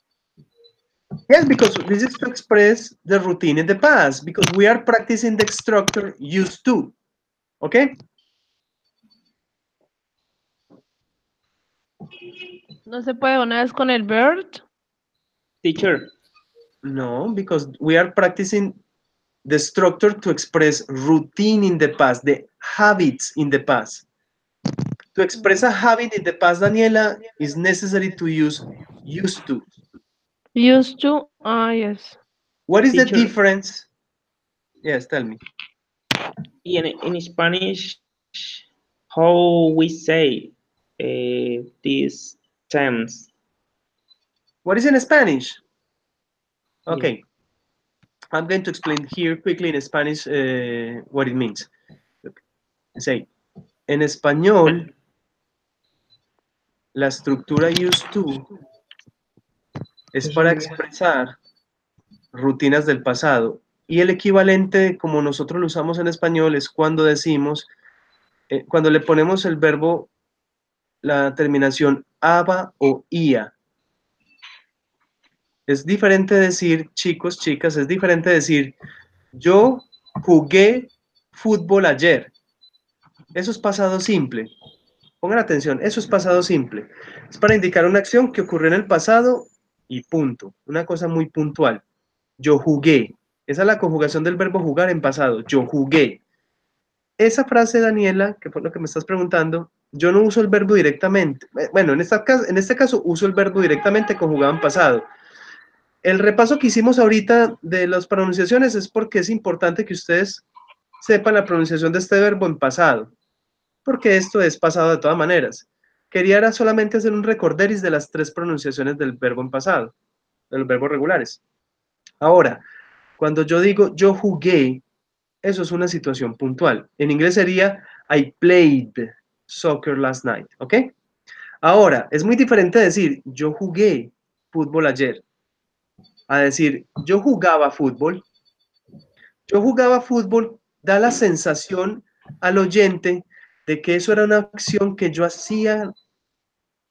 Yes, because this is to express the routine in the past, because we are practicing the structure used to. Okay? No se puede una vez con el bird. Teacher, No, because we are practicing the structure to express routine in the past, the habits in the past. To express a habit in the past, Daniela, is necessary to use used to. Used to. Ah, yes. What is the teacher, difference? Yes, tell me. in Spanish, how we say these terms? What is in Spanish? Yeah. Okay, I'm going to explain here quickly in Spanish what it means. Say, en español, la estructura used to es para expresar rutinas del pasado. Y el equivalente, como nosotros lo usamos en español, es cuando decimos, cuando le ponemos el verbo, la terminación aba o ia. Es diferente decir, chicos, chicas, es diferente decir, yo jugué fútbol ayer. Eso es pasado simple. Pongan atención, eso es pasado simple. Es para indicar una acción que ocurrió en el pasado y punto. Una cosa muy puntual. Yo jugué. Esa es la conjugación del verbo jugar en pasado. Yo jugué. Esa frase, Daniela, que fue lo que me estás preguntando, yo no uso el verbo directamente. Bueno, en este caso uso el verbo directamente conjugado en pasado. El repaso que hicimos ahorita de las pronunciaciones es porque es importante que ustedes sepan la pronunciación de este verbo en pasado, porque esto es pasado de todas maneras. Quería era solamente hacer un recorderis de las 3 pronunciaciones del verbo en pasado, de los verbos regulares. Ahora, cuando yo digo yo jugué, eso es una situación puntual. En inglés sería I played soccer last night, ¿ok? Ahora, es muy diferente decir yo jugué fútbol ayer a decir yo jugaba fútbol. Yo jugaba fútbol da la sensación al oyente de que eso era una acción que yo hacía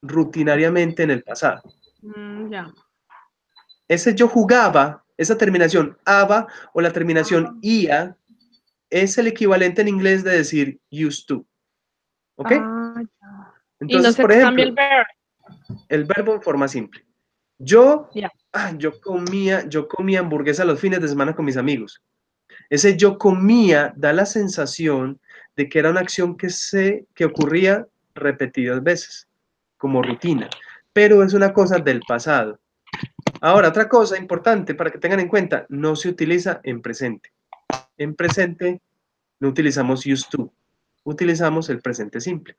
rutinariamente en el pasado. Ya. Ese yo jugaba, esa terminación aba o la terminación ia es el equivalente en inglés de decir used to. ¿Ok? Ya. Y no Entonces, se por cambia el ejemplo, verbo. el verbo en forma simple. Yo, Ya. yo comía hamburguesa los fines de semana con mis amigos. Ese yo comía da la sensación de que era una acción que ocurría repetidas veces, como rutina, pero es una cosa del pasado. Ahora, otra cosa importante para que tengan en cuenta, no se utiliza en presente. En presente no utilizamos used to, utilizamos el presente simple.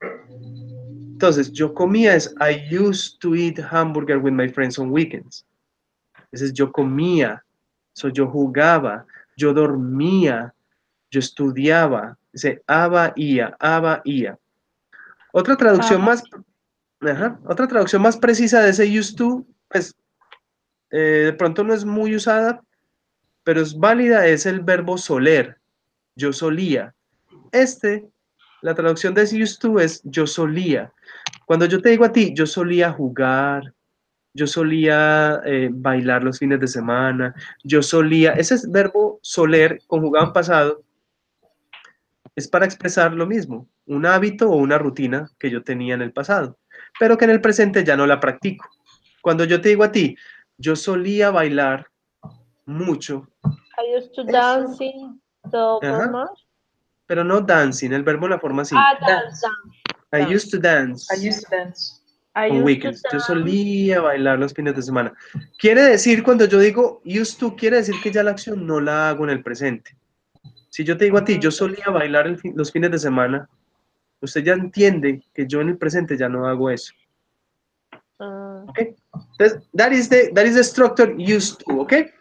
Entonces, yo comía es I used to eat hamburger with my friends on weekends. Ese es yo comía, yo jugaba, yo dormía, yo estudiaba. Dice aba, ia, aba, ia. Otra traducción más, otra traducción más precisa de ese used to, pues de pronto no es muy usada, pero es válida, es el verbo soler. Yo solía. La traducción de ese used to es yo solía. Cuando yo te digo a ti, yo solía jugar, yo solía bailar los fines de semana, yo solía, ese es verbo soler conjugado en pasado, es para expresar lo mismo, un hábito o una rutina que yo tenía en el pasado, pero que en el presente ya no la practico. Cuando yo te digo a ti, yo solía bailar mucho, I used to Eso. dancing so ajá, much. pero no dancing, el verbo en la forma Ah, simple. dance, Dance. dance, I dance. used to I dance used to dance. I on used to weekends. Yo dance. solía bailar los fines de semana. Quiere decir, cuando yo digo used to, quiere decir que ya la acción no la hago en el presente. Si yo te digo a ti, yo solía bailar los fines de semana, usted ya entiende que yo en el presente ya no hago eso. Okay? That is the structure used to, okay?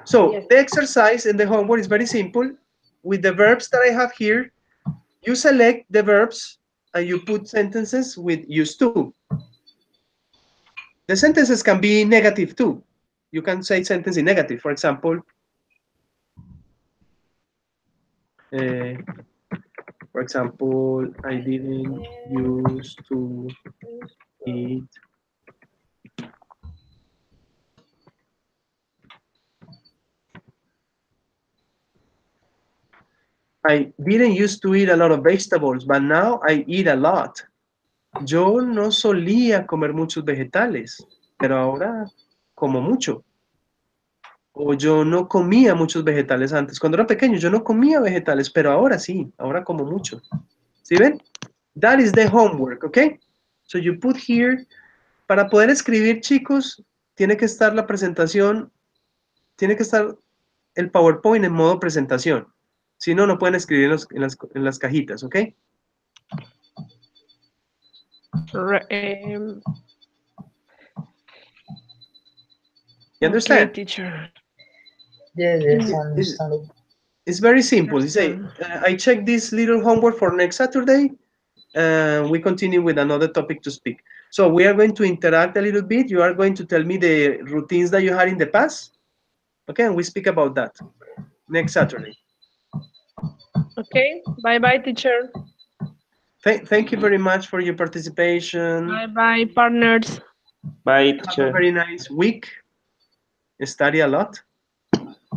So Yes. the exercise and the homework is very simple. With the verbs that I have here, you select the verbs and you put sentences with used to. The sentences can be negative too. You can say sentence in negative. For example, uh, I didn't used to eat. I didn't used to eat a lot of vegetables, but now I eat a lot. Yo no solía comer muchos vegetales, pero ahora como mucho. O yo no comía muchos vegetales antes. Cuando era pequeño yo no comía vegetales, pero ahora sí, ahora como mucho. ¿Sí ven? That is the homework, ¿ok? So you put here, para poder escribir, chicos, tiene que estar la presentación, tiene que estar el PowerPoint en modo presentación. Si no, no pueden escribir en las cajitas, ¿ok? Re- You okay, understand? teacher. Yes, yes, Mm, understandable. It's very simple. You say, understand. I check this little homework for next Saturday. We continue with another topic to speak. So we are going to interact a little bit. You are going to tell me the routines that you had in the past. Okay, and we speak about that next Saturday. Okay, bye bye, teacher. Thank you very much for your participation. Bye bye, partners. Bye, Have a teacher. very nice week. Study a lot.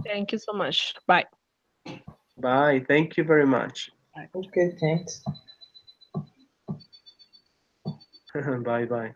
Thank you so much. Bye. Bye. Thank you very much. Okay, thanks. Bye bye.